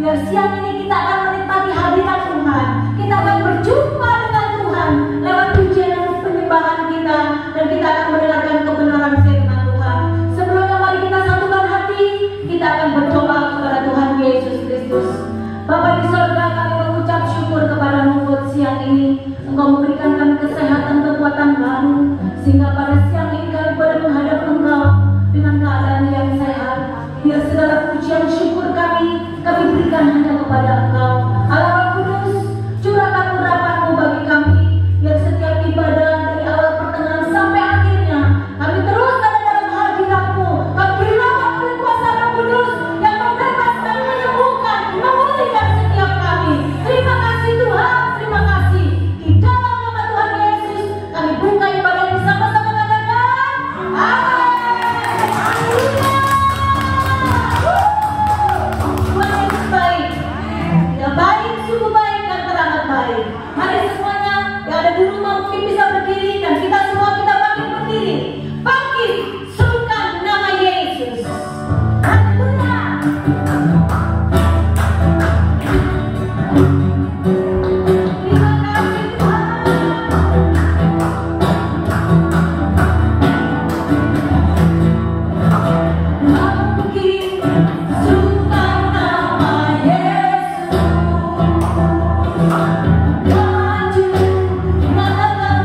Biar siang ini kita akan menikmati hadirat Tuhan. Kita akan berjumpa dengan Tuhan lewat pujian dan penyembahan kita, dan kita akan mendengarkan kebenaran firman Tuhan. Sebelumnya mari kita satukan hati, kita akan berdoa kepada Tuhan Yesus Kristus. Bapa di sorga, kami mengucap syukur kepadamu buat siang ini. Engkau memberikan kami kesehatan, kekuatan baru, sehingga pada siang ini kami boleh menghadap Engkau dengan keadaan yang sehat. Biar segala pujian syukur kami berikan hanya kepada Engkau. Allah Roh Kudus, curahkan urapan-Mu bagi kami, biar setiap ibadah dari awal pertengahan sampai akhirnya kami terus ada dalam hadirat-Mu. Kami berilah oleh kuasa Roh Kudus yang membebaskan, menyembuhkan, memulihkan setiap kami. Terima kasih Tuhan, terima kasih. Di dalam nama Tuhan Yesus kami buka ibadah ini sama-sama katakan amin. Tuhan Yesus baik. Dia baik, sungguh baik dan teramat baik. Mari semuanya yang ada di rumah mungkin bisa berdiri, dan kita semua kita bangkit berdiri. Bangkit, serukan nama Yesus. Haleluya. Terima kasih Tuhan. Bangkit, serukan nama Yesus. Maju, mengatakan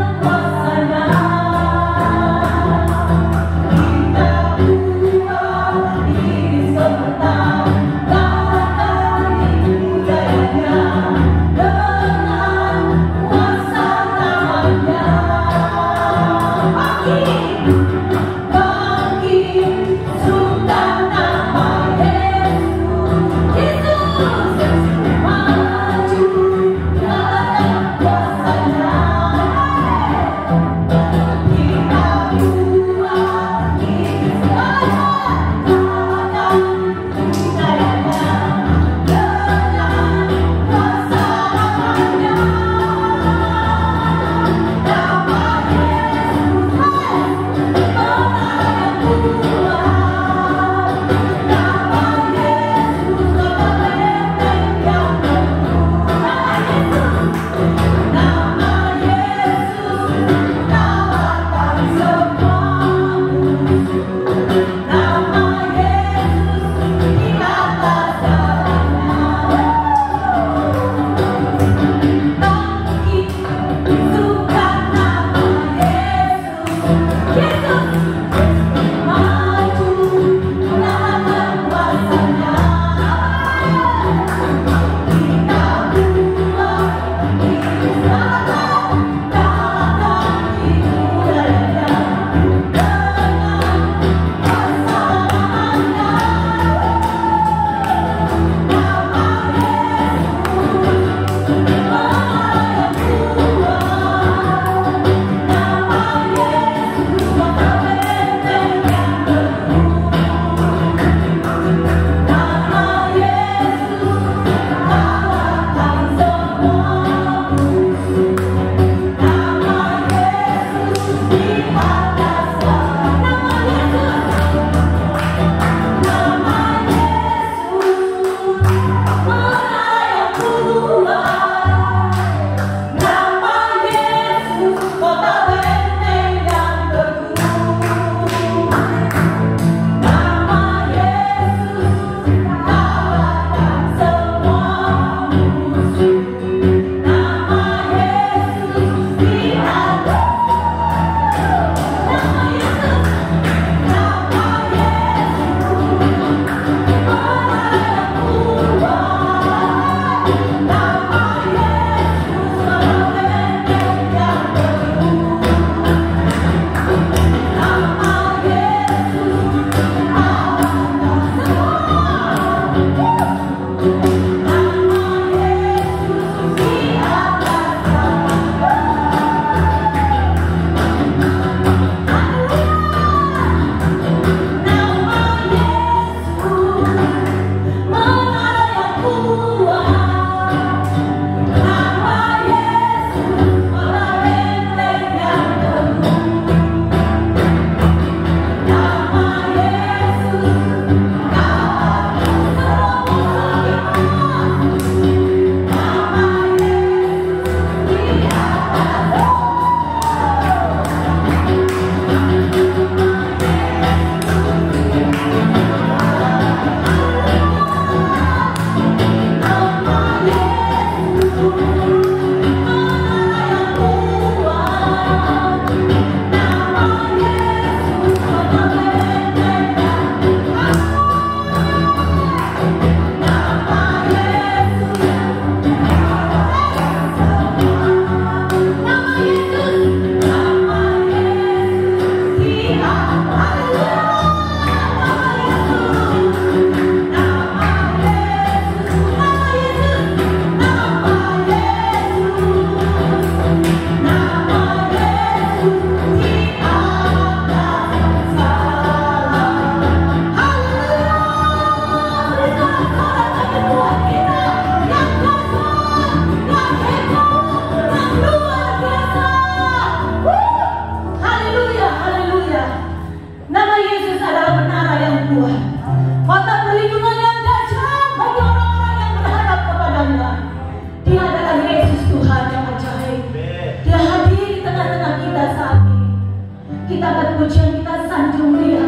pujian kita sanjung Dia,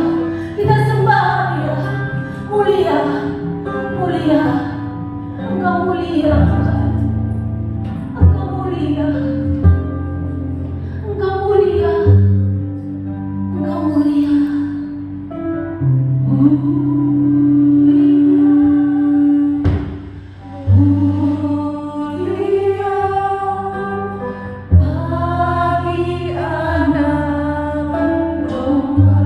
kita sembah Dia. Mulia, mulia, Engkau mulia Tuhan, Engkau mulia, Engkau mulia, Engkau mulia. Bagi anak domba.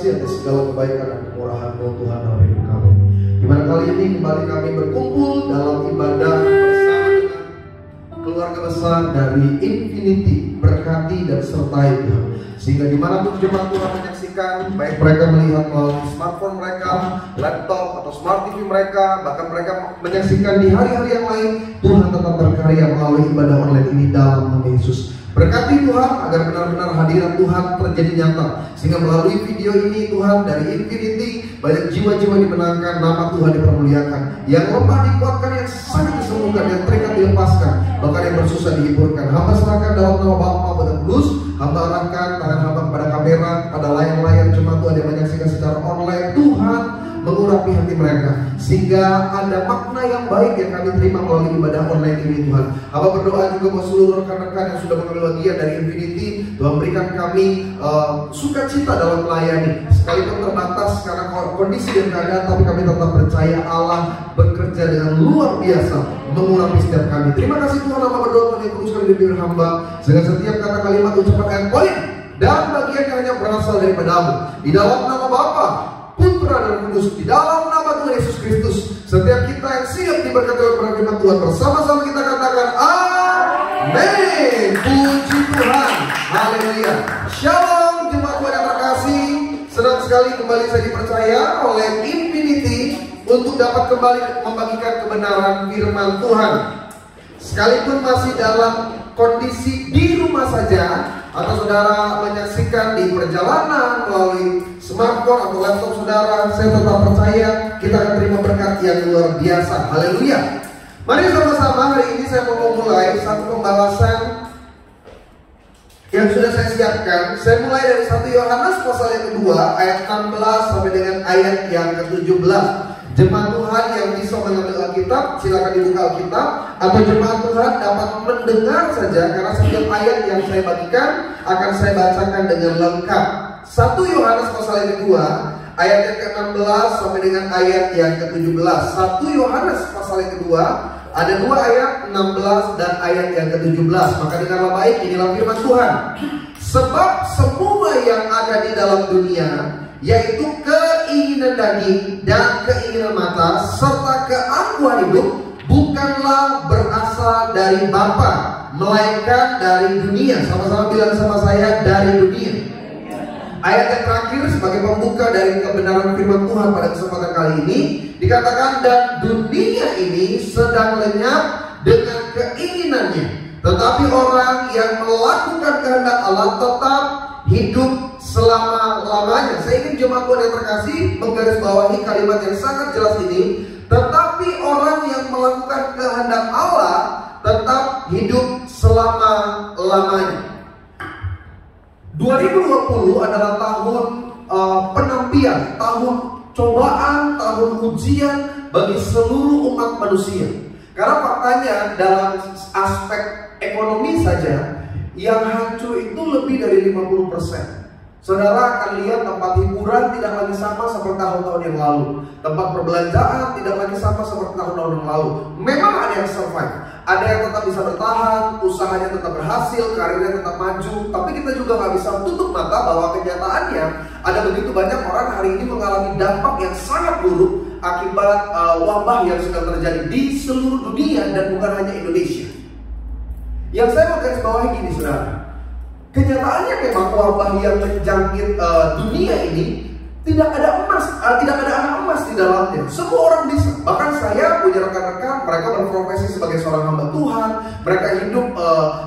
kasih atas segala kebaikan dan kemurahan-Mu Tuhan dalam hidup kami. Di mana kali ini kembali kami berkumpul dalam ibadah bersama dengan keluarga besar dari Infinity. Berkati dan sertai Tuhan, sehingga dimanapun jemaat Tuhan menyaksikan, baik mereka melihat melalui smartphone mereka, laptop atau smart TV mereka, bahkan mereka menyaksikan di hari-hari yang lain, Tuhan tetap berkarya melalui ibadah online ini dalam nama Yesus. Berkati Tuhan agar benar-benar hadirat Tuhan terjadi nyata, sehingga melalui video ini Tuhan dari Infinity banyak jiwa-jiwa dimenangkan, nama Tuhan dipermuliakan, yang lemah dikuatkan, yang sakit disembuhkan, yang terikat dilepaskan, bahkan yang bersusah dihiburkan. Hamba serahkan dalam nama Bapa dan Kudus. Hamba arahkan tangan hamba kepada kamera, pada layar-layar jemaat Tuhan yang menyaksikan secara online. Tuhan mengurapi hati mereka, sehingga ada makna yang baik yang kami terima melalui ibadah online ini Tuhan. Hamba berdoa juga buat seluruh rekan-rekan yang sudah mengambil bagian dari Infinity. Tuhan berikan kami sukacita dalam melayani, sekalipun terbatas karena kondisi dan keadaan, tapi kami tetap percaya Allah bekerja dengan luar biasa mengurapi setiap kami. Terima kasih Tuhan. Hamba berdoa Tuhan yang teruskan di bibir hamba, sehingga setiap kata kalimat ucapan ayat poin dan bagian yang hanya berasal daripada-Mu, di dalam nama Bapa, Putra dan Kudus, di dalam nama Tuhan Yesus Kristus. Setiap kita yang siap diberkati oleh firman Tuhan, bersama-sama kita katakan amin. Puji Tuhan, haleluya. Shalom jemaat Tuhan yang terkasih. Senang sekali kembali saya dipercaya oleh Infinity untuk dapat kembali membagikan kebenaran firman Tuhan. Sekalipun masih dalam kondisi di rumah saja, atau saudara menyaksikan di perjalanan melalui smartphone atau laptop saudara, saya tetap percaya kita akan terima berkat yang luar biasa. Haleluya. Mari sama-sama hari ini saya mau memulai satu pembahasan yang sudah saya siapkan. Saya mulai dari 1 Yohanes pasal yang kedua ayat 16 sampai dengan ayat yang ke-17. Jemaat Tuhan yang bisa mengambil Alkitab, silakan dibuka Alkitab, atau jemaat Tuhan dapat mendengar saja, karena setiap ayat yang saya bagikan akan saya bacakan dengan lengkap. 1 Yohanes pasal yang kedua ayat yang ke-16 sampai dengan ayat yang ke-17. 1 Yohanes pasal yang kedua ada 2 ayat, 16 dan ayat yang ke-17. Maka dengarlah baik, inilah firman Tuhan. Sebab semua yang ada di dalam dunia, yaitu keinginan daging dan keinginan mata serta keangkuhan hidup, bukanlah berasal dari Bapa, melainkan dari dunia. Sama-sama bilang sama saya, dari dunia. Ayat yang terakhir sebagai pembuka dari kebenaran firman Tuhan pada kesempatan kali ini dikatakan, dan dunia ini sedang lenyap dengan keinginannya, tetapi orang yang melakukan kehendak Allah tetap hidup selama-lamanya. Saya ingin jemaat Tuhan yang terkasih menggarisbawahi kalimat yang sangat jelas ini. Tetapi orang yang melakukan kehendak Allah tetap hidup selama-lamanya. 2020 adalah tahun penampian, tahun cobaan, tahun ujian bagi seluruh umat manusia. Karena faktanya dalam aspek ekonomi saja, yang hancur itu lebih dari 50%. Saudara akan lihat tempat hiburan tidak lagi sama seperti tahun-tahun yang lalu. Tempat perbelanjaan tidak lagi sama seperti tahun-tahun yang lalu. Memang ada yang survive, ada yang tetap bisa bertahan, usahanya tetap berhasil, karirnya tetap maju. Tapi kita juga nggak bisa tutup mata bahwa kenyataannya ada begitu banyak orang hari ini mengalami dampak yang sangat buruk akibat wabah yang sedang terjadi di seluruh dunia dan bukan hanya Indonesia. Yang saya mau garis bawahi gini saudara, kenyataannya memang wabah yang menjangkit dunia ini tidak ada emas, tidak ada anak emas di dalamnya. Semua orang bisa. Bahkan saya punya rekan-rekan, mereka berprofesi sebagai seorang hamba Tuhan, mereka hidup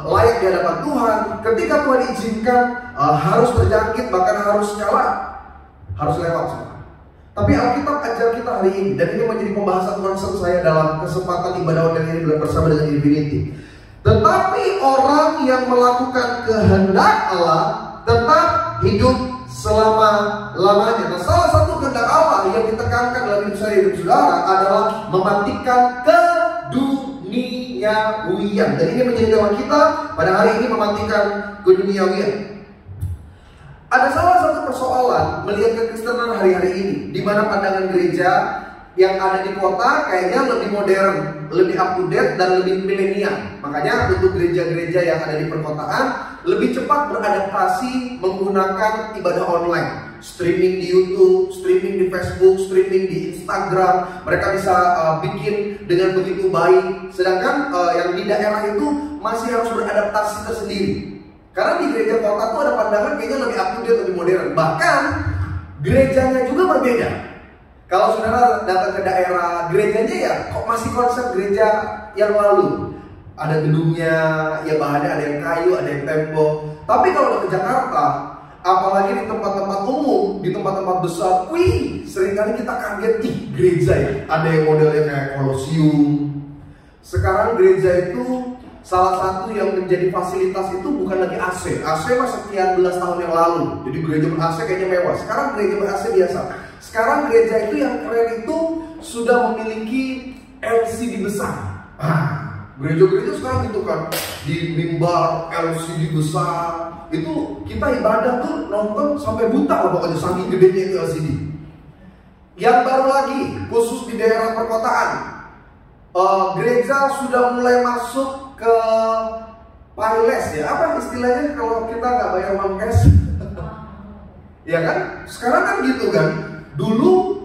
layak di hadapan Tuhan. Ketika Tuhan izinkan harus terjangkit, bahkan harus nyala, harus lewat semua. Tapi Alkitab ajar kita hari ini, dan ini menjadi pembahasan concern saya dalam kesempatan ibadah online ini bersama dengan Infinity. Tetapi orang yang melakukan kehendak Allah tetap hidup selama-lamanya. Nah, salah satu kehendak Allah yang ditekankan dalam hidup saya dan saudara adalah mematikan keduniawian. Dan ini menjadi tema kita pada hari ini, mematikan keduniawian. Ada salah satu persoalan melihat kekristenan hari-hari ini, di mana pandangan gereja yang ada di kota kayaknya lebih modern lebih up to date dan lebih milenial. Makanya untuk gereja-gereja yang ada di perkotaan lebih cepat beradaptasi menggunakan ibadah online. Streaming di YouTube, streaming di Facebook, streaming di Instagram. Mereka bisa bikin dengan begitu baik. Sedangkan yang di daerah itu masih harus beradaptasi tersendiri. Karena di gereja kota tuh ada pandangan kayaknya lebih up to date, lebih modern. Bahkan gerejanya juga berbeda. Kalau saudara datang ke daerah, gerejanya ya kok masih konsep gereja yang lalu. Ada gedungnya, ya bahannya ada yang kayu, ada yang tembok. Tapi kalau ke Jakarta, apalagi di tempat-tempat umum, di tempat-tempat besar, seringkali kita kaget, gereja ya. Ada yang modelnya kayak kolosium. Sekarang gereja itu salah satu yang menjadi fasilitas itu bukan lagi AC. AC mah sekian belas tahun yang lalu. Jadi gereja ber-AC kayaknya mewah. Sekarang gereja ber-AC biasa. Sekarang gereja itu yang keren itu sudah memiliki LCD besar. Gereja-gereja sekarang gitu kan, di mimbar LCD besar. Itu kita ibadah tuh nonton sampai buta lah pokoknya, saking gedenya itu LCD. Yang baru lagi, khusus di daerah perkotaan, gereja sudah mulai masuk ke payless ya. Apa istilahnya kalau kita nggak bayar uang cash? Ya kan? Sekarang kan gitu kan. Dulu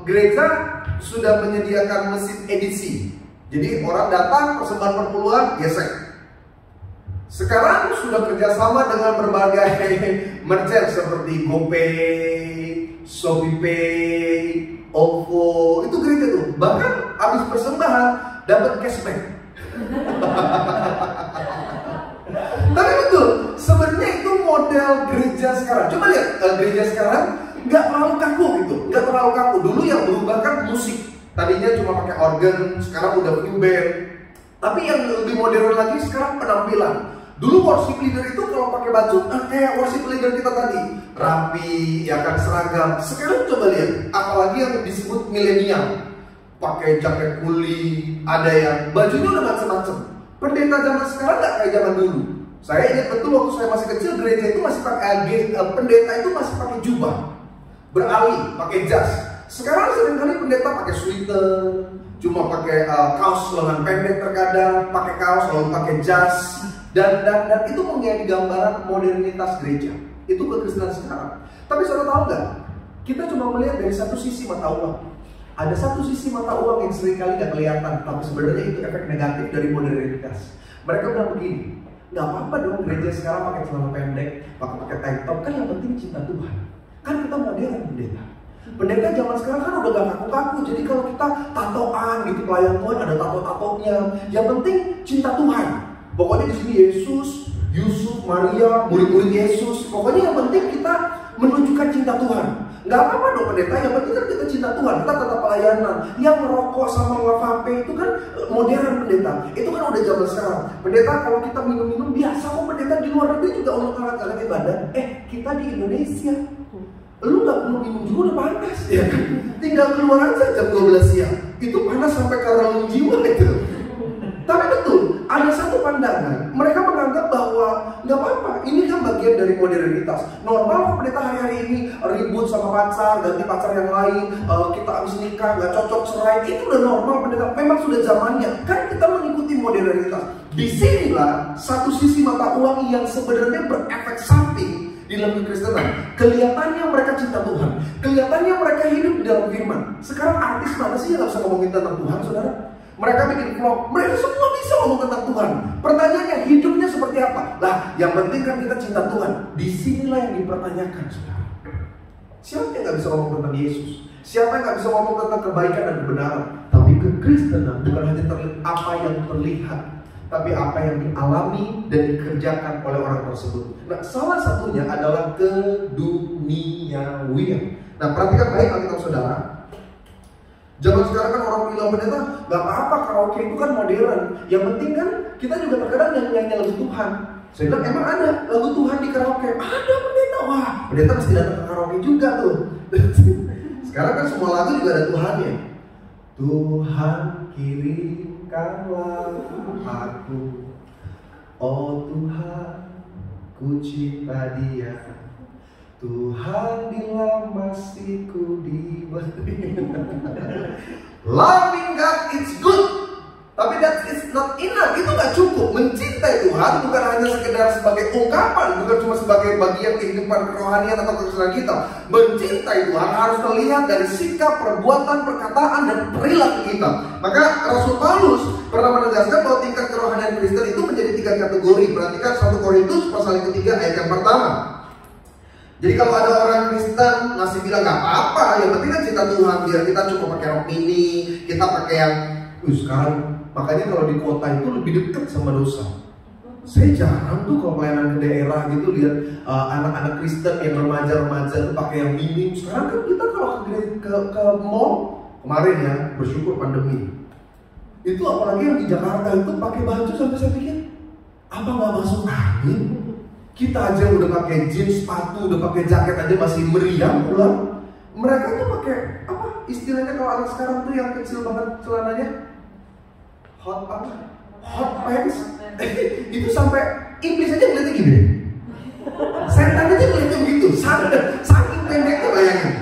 gereja sudah menyediakan mesin edisi. Jadi orang datang persembahan perpuluhan gesek. Sekarang sudah kerjasama dengan berbagai merchant seperti GoPay, ShopeePay, OVO. Itu gereja tuh. Bahkan habis persembahan dapat cashback. Tapi betul, sebenarnya itu model gereja sekarang. Coba lihat gereja sekarang nggak terlalu kaku gitu, nggak terlalu kaku. Dulu yang berubah kan musik. Tadinya cuma pakai organ, sekarang udah full band. Tapi yang lebih modern lagi sekarang penampilan. Dulu worship leader itu kalau pakai baju kayak worship leader kita tadi, rapi, ya kan, seragam. Sekarang coba lihat, apalagi yang disebut milenial, pakai jaket kuli, ada yang bajunya udah macam-macam. Pendeta zaman sekarang nggak kayak zaman dulu. Saya ingat betul waktu saya masih kecil, gereja itu masih pakai pendeta itu masih pakai jubah, beralih, pakai jas. Sekarang seringkali pendeta pakai sweater, cuma pakai kaos lengan pendek terkadang, pakai kaos lalu pakai jas, dan itu menjadi gambaran modernitas gereja. Itu kekristenan sekarang. Tapi saudara tahu nggak? Kita cuma melihat dari satu sisi mata uang. Ada satu sisi mata uang yang seringkali nggak kelihatan, tapi sebenarnya itu efek negatif dari modernitas. Mereka bilang begini, nggak apa-apa dong gereja sekarang pakai celana pendek, pakai tank top, kan yang penting cinta Tuhan. Kan kita modern pendeta. Pendeta zaman sekarang kan udah gak kaku-kaku. Jadi kalau kita tatoan gitu, pelayan Tuhan ada tato-tatonya. Yang penting cinta Tuhan. Pokoknya di sini Yesus, Yusuf, Maria, murid-murid Yesus. Pokoknya yang penting kita menunjukkan cinta Tuhan. Gak apa-apa dong pendeta, yang penting kan kita cinta Tuhan. Kita tetap pelayanan. Yang merokok sama nge-vape itu kan modern pendeta. Itu kan udah zaman sekarang. Pendeta kalau kita minum-minum biasa kok. Pendeta di luar negeri juga orang-orang ibadah. Kita di Indonesia, lu gak perlu minum juga udah panas ya kan? Tinggal keluar aja jam 12 siang. Itu panas sampai ke relung jiwa itu. Tapi betul, ada satu pandangan. Mereka menganggap bahwa gak apa-apa, ini kan bagian dari modernitas. Normal kok pendeta hari-hari ini ribut sama pacar, ganti pacar yang lain, kita habis nikah, gak cocok cerai. Itu udah normal pendeta, memang sudah zamannya. Kan kita mengikuti modernitas. Disinilah satu sisi mata uang yang sebenarnya berefek samping di dalam kekristenan. Kelihatannya mereka cinta Tuhan, kelihatannya mereka hidup di dalam firman. Sekarang artis mana sih yang gak bisa ngomongin tentang Tuhan, saudara? Mereka bikin vlog, mereka semua bisa ngomong tentang Tuhan. Pertanyaannya, hidupnya seperti apa? Lah, yang penting kan kita cinta Tuhan. Disinilah yang dipertanyakan, saudara. Siapa yang gak bisa ngomong tentang Yesus? Siapa yang gak bisa ngomong tentang kebaikan dan kebenaran? Tapi kekristenan bukan hanya apa yang terlihat, tapi apa yang dialami dan dikerjakan oleh orang tersebut. Nah, salah satunya adalah keduniawian. Nah, perhatikan baik Alkitab saudara. Zaman sekarang kan orang bilang pendeta, gak apa-apa karaoke itu kan modern. Yang penting kan kita juga terkadang nyanyi lagu Tuhan. Saya bilang emang ada lagu Tuhan di karaoke? Ada pendeta. Wah, pendeta mesti datang ke karaoke juga tuh. Sekarang kan semua lagu juga ada Tuhannya. Tuhan kirimkanlah aku, oh Tuhan ku cinta dia. Tuhan bila masih ku diberi. Loving God it's good, Tapi that is not enough, itu nggak cukup. Mencintai Tuhan bukan hanya sekedar sebagai ungkapan, bukan cuma sebagai bagian kehidupan kerohanian atau kekristenan kita. Mencintai Tuhan harus terlihat dari sikap, perbuatan, perkataan, dan perilaku kita. Maka Rasul Paulus pernah menegaskan bahwa tingkat kerohanian Kristen itu menjadi 3 kategori. Perhatikan 1 Korintus pasal 3 ayat yang pertama. Jadi kalau ada orang Kristen masih bilang nggak apa-apa, yang penting kan cinta Tuhan, biar kita cuma pakai rok mini, kita pakai yang sekarang. Makanya kalau di kota itu lebih dekat sama dosa. Saya jarang tuh kalau pelayanan ke daerah gitu lihat anak-anak Kristen yang remaja-remaja tuh pakai yang minim. Sekarang kan kita kalau ke mall kemarin ya, bersyukur pandemi. Itu apalagi yang di Jakarta itu pakai baju sampai saya pikir apa nggak masuk angin? Kita aja udah pakai jeans, sepatu, udah pakai jaket aja masih meriang pulang. Mereka tuh pakai apa istilahnya kalau anak sekarang tuh yang kecil banget celananya? Hot pants. Itu sampai Inggris aja ngeliatnya gini. Setan aja ngeliatnya begitu. Saking pendeknya bayangin.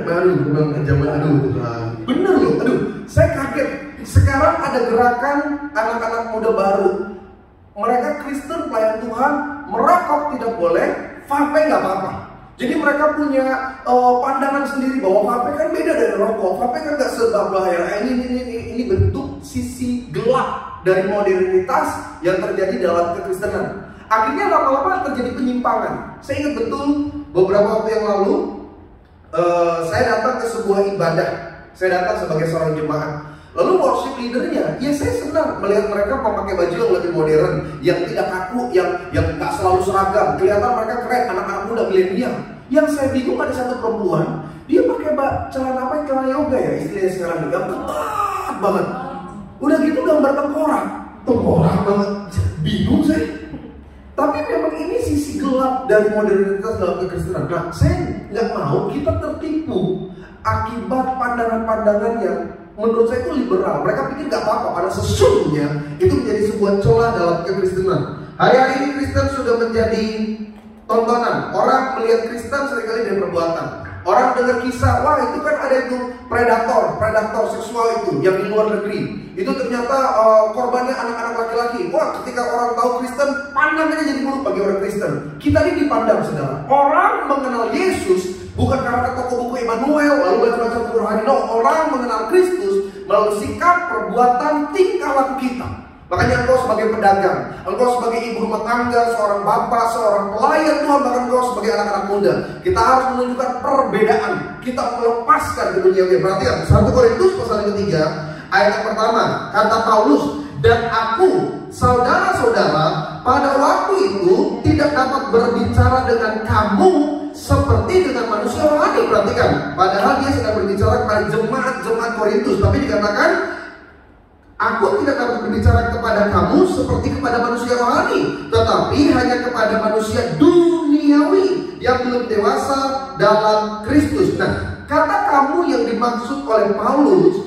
Baru memang zaman bener loh. Saya kaget. Sekarang ada gerakan anak-anak muda baru. Mereka Kristen pelayan Tuhan, merokok tidak boleh, vape nggak apa-apa. Jadi mereka punya pandangan sendiri bahwa vape kan beda dari rokok. Vape kan nggak sebahaya. Ini bentuk sisi gelap dari modernitas yang terjadi dalam kekristenan. Akhirnya lama-lama terjadi penyimpangan. Saya ingat betul beberapa waktu yang lalu saya datang ke sebuah ibadah. Saya datang sebagai seorang jemaat. Lalu worship leadernya, ya saya senang melihat mereka memakai baju yang lebih modern, yang tidak kaku, yang nggak selalu seragam. Kelihatan mereka keren, anak-anak muda milenial. Yang saya bingung ada satu perempuan, dia pakai celana apa? Celana yoga ya istilahnya sekarang, yang ketat banget. Udah gitu gambar tengkorak banget. Bingung saya. Tapi memang ini sisi gelap dari modernitas dalam kekristenan. Nah, saya nggak mau kita tertipu akibat pandangan-pandangan yang menurut saya itu liberal. Mereka pikir gak apa-apa, karena sesungguhnya itu menjadi sebuah celah dalam kekristenan. Hari-hari ini Kristen sudah menjadi tontonan. Orang melihat Kristen seringkali dari perbuatan. Orang dengar kisah, wah itu kan ada itu predator seksual itu yang di luar negeri. Itu ternyata korbannya anak-anak laki-laki. Wah, ketika orang tahu Kristen, pandangannya jadi buruk bagi orang Kristen. Kita ini dipandang, saudara. Orang mengenal Yesus bukan karena toko buku Immanuel lalu baca-baca buku rohani. No, orang mengenal Kristus melalui sikap, perbuatan, tingkah laku kita. Makanya engkau sebagai pedagang, engkau sebagai ibu rumah tangga, seorang bapak, seorang pelayan Tuhan, bahkan engkau sebagai anak-anak muda, kita harus menunjukkan perbedaan. Kita melepaskan ke dunia. Perhatikan 1 Korintus pasal 3 ayat yang pertama, kata Paulus, dan aku, saudara-saudara, pada waktu itu tidak dapat berbicara dengan kamu seperti dengan manusia rohani. Perhatikan, padahal dia sedang berbicara kepada jemaat Korintus, tapi dikatakan, aku tidak dapat berbicara kepada kamu seperti kepada manusia rohani, tetapi hanya kepada manusia duniawi yang belum dewasa dalam Kristus. Nah, kata kamu yang dimaksud oleh Paulus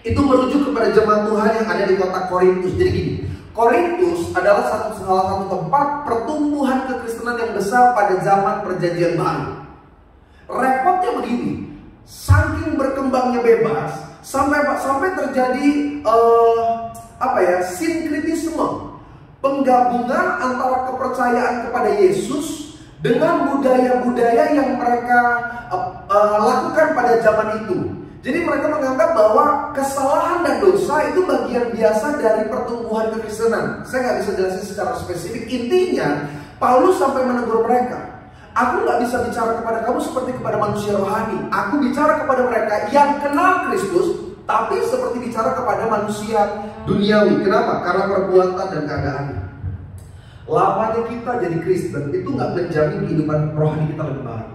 itu merujuk kepada jemaat Tuhan yang ada di kota Korintus. Jadi gini, Korintus adalah salah satu tempat pertumbuhan kekristenan yang besar pada zaman perjanjian baru. Repotnya begini, saking berkembangnya bebas, sampai terjadi sinkritisme, penggabungan antara kepercayaan kepada Yesus dengan budaya-budaya yang mereka lakukan pada zaman itu. Jadi mereka menganggap bahwa kesalahan dan dosa itu bagian biasa dari pertumbuhan kekristenan. Saya nggak bisa jelasin secara spesifik. Intinya, Paulus sampai menegur mereka. Aku nggak bisa bicara kepada kamu seperti kepada manusia rohani. Aku bicara kepada mereka yang kenal Kristus, tapi seperti bicara kepada manusia duniawi. Kenapa? Karena perbuatan dan keadaannya. Lamanya kita jadi Kristen itu nggak menjamin kehidupan rohani kita lebih baik.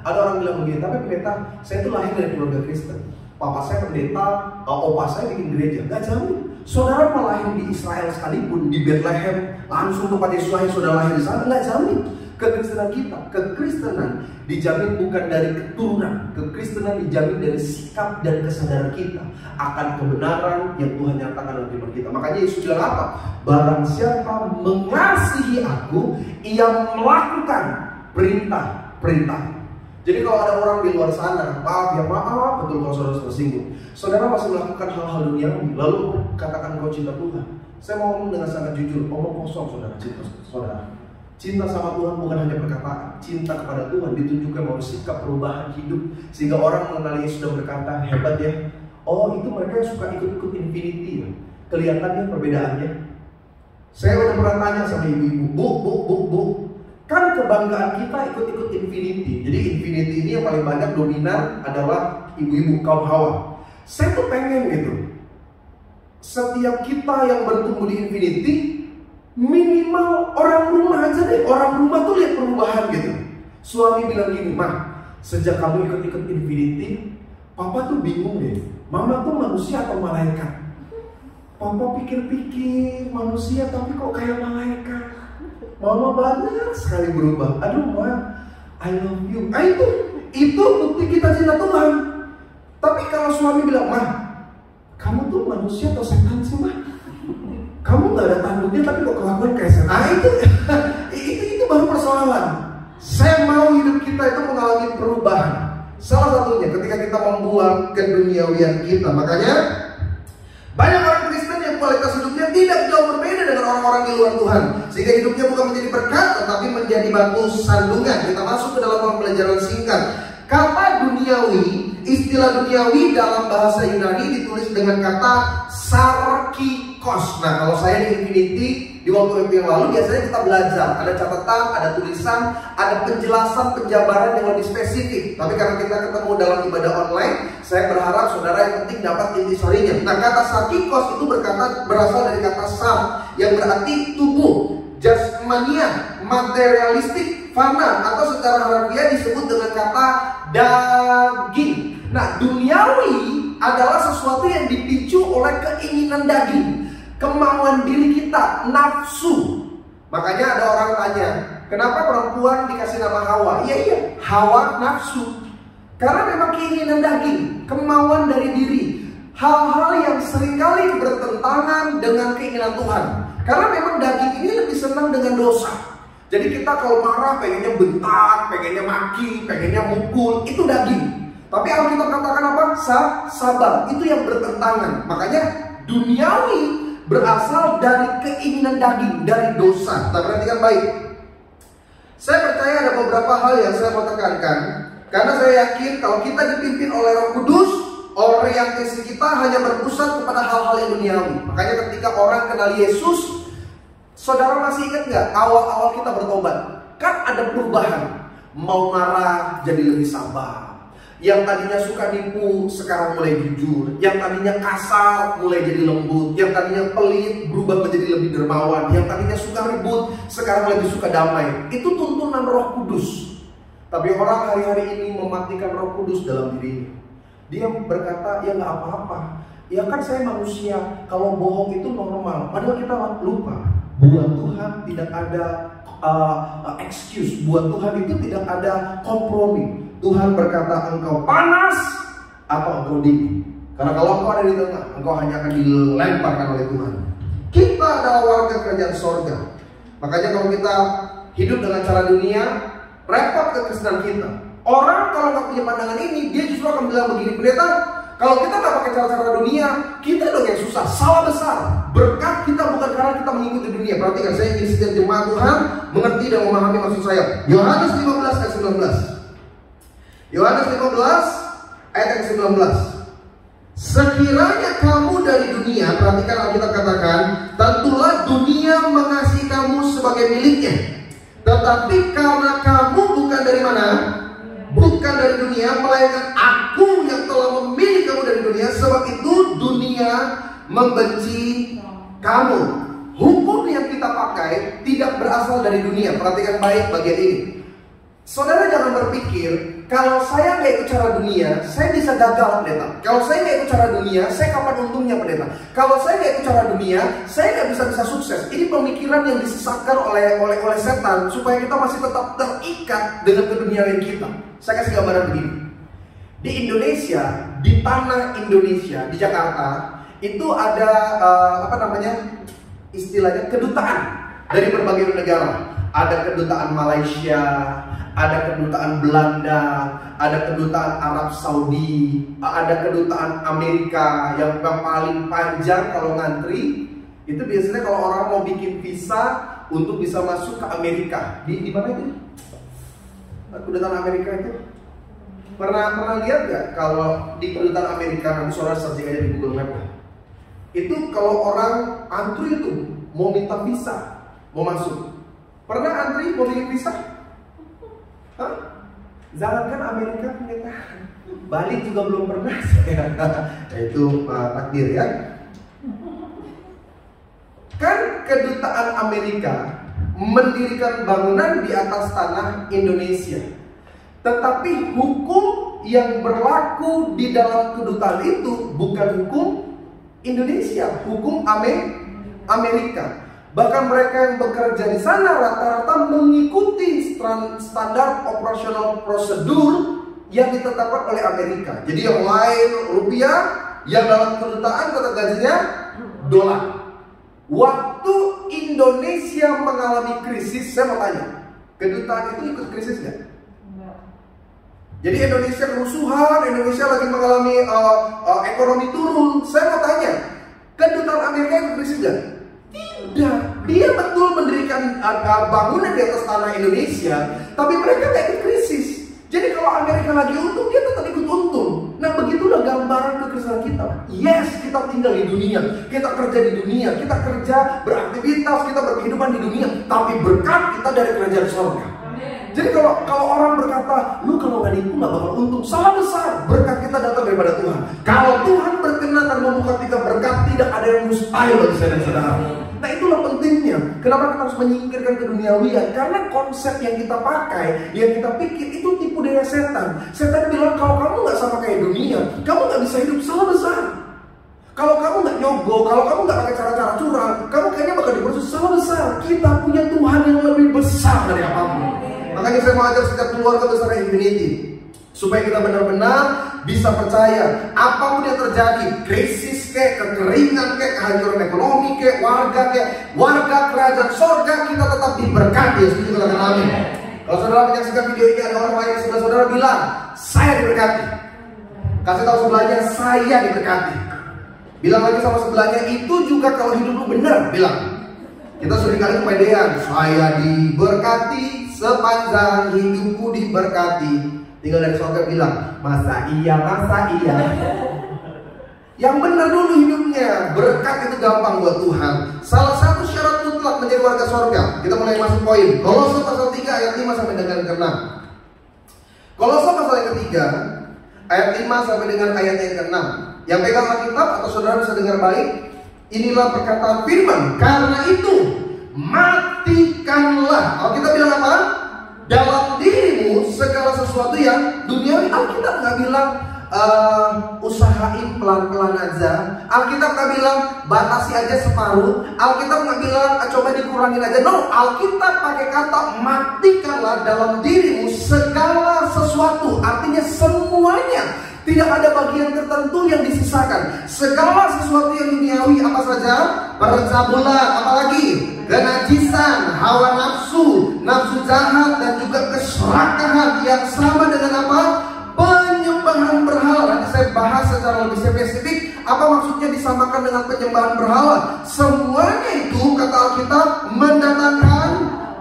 Ada orang bilang begini, tapi pendeta, saya itu lahir dari keluarga Kristen. Papa saya pendeta, opa saya bikin gereja. Gak jamin. Saudara mau lahir di Israel sekalipun, di Bethlehem, langsung kepada Yesus lahir, saudara lahir di sana, gak jamin. Kekristenan kita, kekristenan dijamin bukan dari keturunan. Kekristenan dijamin dari sikap dan kesadaran kita akan kebenaran yang Tuhan nyatakan dalam firman kita. Makanya Yesus bilang apa? Barang siapa mengasihi aku, ia melakukan perintah-perintah. Jadi kalau ada orang di luar sana, maaf, betul kalau saudara tersinggung. Saudara masih melakukan hal-hal duniawi, lalu katakan engkau cinta Tuhan. Saya mau ngomong dengan sangat jujur, omong kosong saudara, saudara. Cinta sama Tuhan bukan hanya perkataan. Cinta kepada Tuhan ditunjukkan melalui sikap perubahan hidup. Sehingga orang mengenali Yesus dan berkata, hebat ya. Oh, itu mereka suka ikut-ikut Infinity ya. Kelihatannya perbedaannya. Saya udah pernah tanya sama ibu-ibu, Bu, kan kebanggaan kita ikut-ikut Infinity. Jadi Infinity ini yang paling banyak dominan adalah ibu-ibu kaum Hawa. Saya tuh pengen gitu, setiap kita yang bertumbuh di Infinity, minimal orang rumah aja deh. Orang rumah tuh lihat perubahan gitu. Suami bilang gini, "Mah, sejak kamu ikut-ikut Infinity, Papa tuh bingung deh. Mama tuh manusia atau malaikat? Papa pikir-pikir manusia tapi kok kayak malaikat. Mama banyak sekali berubah. Aduh Ma, I love you." Itu bukti kita cinta Tuhan. Tapi kalau suami bilang, "Mah, kamu tuh manusia atau setan sih Mah? Kamu gak ada tanduknya tapi kok kelakuan kayak setan." Itu baru persoalan. Saya mau hidup kita itu mengalami perubahan. Salah satunya ketika kita membuang keduniawian kita. Makanya banyak orang Kristen yang kualitas hidupnya tidak jauh berbeda dengan orang-orang di luar Tuhan. Sehingga hidupnya bukan menjadi berkat, tetapi menjadi batu sandungan. Kita masuk ke dalam pembelajaran singkat. Kata duniawi, istilah duniawi dalam bahasa Yunani ditulis dengan kata sarkikos. Nah, kalau saya di Infinity, di waktu yang lalu biasanya kita belajar. Ada catatan, ada tulisan, ada penjelasan, penjabaran yang lebih spesifik. Tapi karena kita ketemu dalam ibadah online, saya berharap saudara yang penting dapat intisarinya. Nah, kata sarkikos itu berasal dari kata sar, yang berarti tubuh, jasmania, materialistik, fana, atau secara harfiah disebut dengan kata daging. Nah, duniawi adalah sesuatu yang dipicu oleh keinginan daging, kemauan diri kita, nafsu. Makanya ada orang tanya, kenapa perempuan dikasih nama Hawa? Iya, Hawa nafsu. Karena memang keinginan daging, kemauan dari diri, hal-hal yang seringkali bertentangan dengan keinginan Tuhan. Karena memang daging ini lebih senang dengan dosa. Jadi kita kalau marah pengennya bentak, pengennya maki, pengennya mukul, itu daging. Tapi Alkitab katakan apa? Sabar, itu yang bertentangan. Makanya duniawi berasal dari keinginan daging, dari dosa. Kita perhatikan baik. Saya percaya ada beberapa hal yang saya mau tekankan, karena saya yakin kalau kita dipimpin oleh Roh Kudus, orientasi kita hanya berpusat kepada hal-hal yang duniawi. Makanya ketika orang kenal Yesus, saudara masih ingat nggak awal-awal kita bertobat? Kan ada perubahan. Mau marah jadi lebih sabar. Yang tadinya suka nipu sekarang mulai jujur. Yang tadinya kasar mulai jadi lembut. Yang tadinya pelit berubah menjadi lebih dermawan. Yang tadinya suka ribut sekarang lebih suka damai. Itu tuntunan Roh Kudus. Tapi orang hari-hari ini mematikan Roh Kudus dalam dirinya. Dia berkata, ya nggak apa-apa. Ya kan saya manusia, kalau bohong itu normal. Padahal kita lupa, buat Tuhan tidak ada excuse. Buat Tuhan itu tidak ada kompromi. Tuhan berkata, engkau panas atau engkau dingin. Karena kalau engkau ada di tengah, engkau hanya akan dilemparkan oleh Tuhan. Kita adalah warga kerajaan sorga. Makanya kalau kita hidup dengan cara dunia, repot kekristenan kita. Orang kalau nggak punya pandangan ini, dia justru akan bilang begini, pendeta, kalau kita nggak pakai cara-cara dunia, kita dong yang susah. Salah besar. Berkat kita bukan karena kita mengikuti dunia. Perhatikan, saya ingin setiap jemaat Tuhan mengerti dan memahami maksud saya. Yohanes 15 ayat 19. Yohanes 15 ayat yang 19. Sekiranya kamu dari dunia, perhatikan Alkitab katakan, tentulah dunia mengasihi kamu sebagai miliknya. Tetapi karena kamu bukan dari mana? Bukan dari dunia, melainkan Aku yang telah memilih kamu dari dunia. Sebab itu dunia membenci kamu. Hukum yang kita pakai tidak berasal dari dunia. Perhatikan baik bagian ini. Saudara jangan berpikir, kalau saya nggak ikut cara dunia, saya bisa gagal, pendeta. Kalau saya nggak ikut cara dunia, saya kapan untungnya, pendeta? Kalau saya nggak ikut cara dunia, saya nggak bisa sukses. Ini pemikiran yang disesatkan oleh setan supaya kita masih tetap terikat dengan keduniawian kita. Saya kasih gambaran begini. Di Indonesia, di tanah Indonesia, di Jakarta, itu ada istilahnya kedutaan dari berbagai negara. Ada kedutaan Malaysia, ada kedutaan Belanda, ada kedutaan Arab Saudi, ada kedutaan Amerika yang paling panjang kalau ngantri. Itu biasanya kalau orang mau bikin visa untuk bisa masuk ke Amerika. Di mana itu? Kedutaan Amerika itu? Pernah lihat nggak kalau di kedutaan Amerika, nanti saudara searching aja di Google Map. Itu kalau orang antri itu mau minta visa, mau masuk. Pernah antri mau bikin visa? Hah? Jangankan Amerika, ternyata Bali juga belum pernah. Itu takdir ya. Kan kedutaan Amerika mendirikan bangunan di atas tanah Indonesia. Tetapi hukum yang berlaku di dalam kedutaan itu bukan hukum Indonesia, hukum Amerika. Bahkan mereka yang bekerja di sana rata-rata mengikuti standar operasional prosedur yang ditetapkan oleh Amerika. Jadi yang lain rupiah, yang dalam kedutaan kata gajinya dolar. Waktu Indonesia mengalami krisis, saya mau tanya, kedutaan itu ikut krisis nggak? Jadi Indonesia kerusuhan, Indonesia lagi mengalami ekonomi turun. Saya mau tanya, kedutaan Amerika ikut krisis nggak? Tidak. Dia betul mendirikan bangunan di atas tanah Indonesia, tapi mereka nggak ikut krisis. Jadi kalau Amerika lagi untung, dia tetap ikut untung. Nah, begitulah gambaran kekristenan kita. Yes, kita tinggal di dunia, kita kerja di dunia, kita kerja, beraktivitas, kita berkehidupan di dunia, tapi berkat kita dari kerajaan surga. Jadi kalau orang berkata, lu kalau nggak dihukum nggak bakal untung, salah besar. Berkat kita datang daripada Tuhan. Kalau Tuhan berkenan dan membuka kita berkat, tidak ada yang mustahil bagi saya dan saudara. Nah, itulah pentingnya. Kenapa kita harus menyingkirkan keduniawian? Karena konsep yang kita pakai, yang kita pikir itu tipu daya setan. Setan bilang kalau kamu nggak sama kayak dunia, kamu nggak bisa hidup, salah besar. Kalau kamu nggak nyogok, kalau kamu nggak pakai cara-cara curang, kamu kayaknya bakal diproses, salah besar. Kita punya Tuhan yang lebih besar dari apapun. Makanya saya mau ajak setiap keluarga besar Infinity, supaya kita benar-benar bisa percaya apapun yang terjadi, krisis kayak, kekeringan kayak, kehancuran ekonomi kayak, warga kerajaan surga, kita tetap diberkati. Setuju katakan amin. Kalau saudara menyaksikan video ini, ada orang lain yang sebelah saudara bilang, saya diberkati. Kasih tahu sebelahnya, saya diberkati. Bilang lagi sama sebelahnya, itu juga kalau hidup lu benar, bilang. Kita seringkali kepedean, saya diberkati, sepanjang hidupku diberkati. Tinggal dari surga bilang, masa iya. Yang benar dulu hidupnya. Berkat itu gampang buat Tuhan. Salah satu syarat mutlak menjadi warga surga. Kita mulai masuk poin. Kolose pasal 3 ayat 5 sampai dengan ke-6. Kolose pasal yang ketiga ayat 5 sampai dengan ayat yang ke-6. Yang pegang Alkitab atau saudara bisa dengar baik. Inilah perkataan firman. Karena itu matikanlah. Alkitab bilang apa? Dalam dirimu segala sesuatu yang duniawi. Alkitab nggak bilang usahain pelan-pelan aja. Alkitab nggak bilang batasi aja separuh. Alkitab nggak bilang coba dikurangin aja. No, Alkitab pakai kata matikanlah dalam dirimu segala sesuatu. Artinya semuanya. Tidak ada bagian tertentu yang disisakan. Segala sesuatu yang duniawi apa saja? Percabulan, apalagi kenajisan, hawa nafsu, nafsu jahat, dan juga keserakahan yang sama dengan apa? Penyembahan berhala. Nanti saya bahas secara lebih spesifik apa maksudnya disamakan dengan penyembahan berhala. Semuanya itu kata Alkitab mendatangkan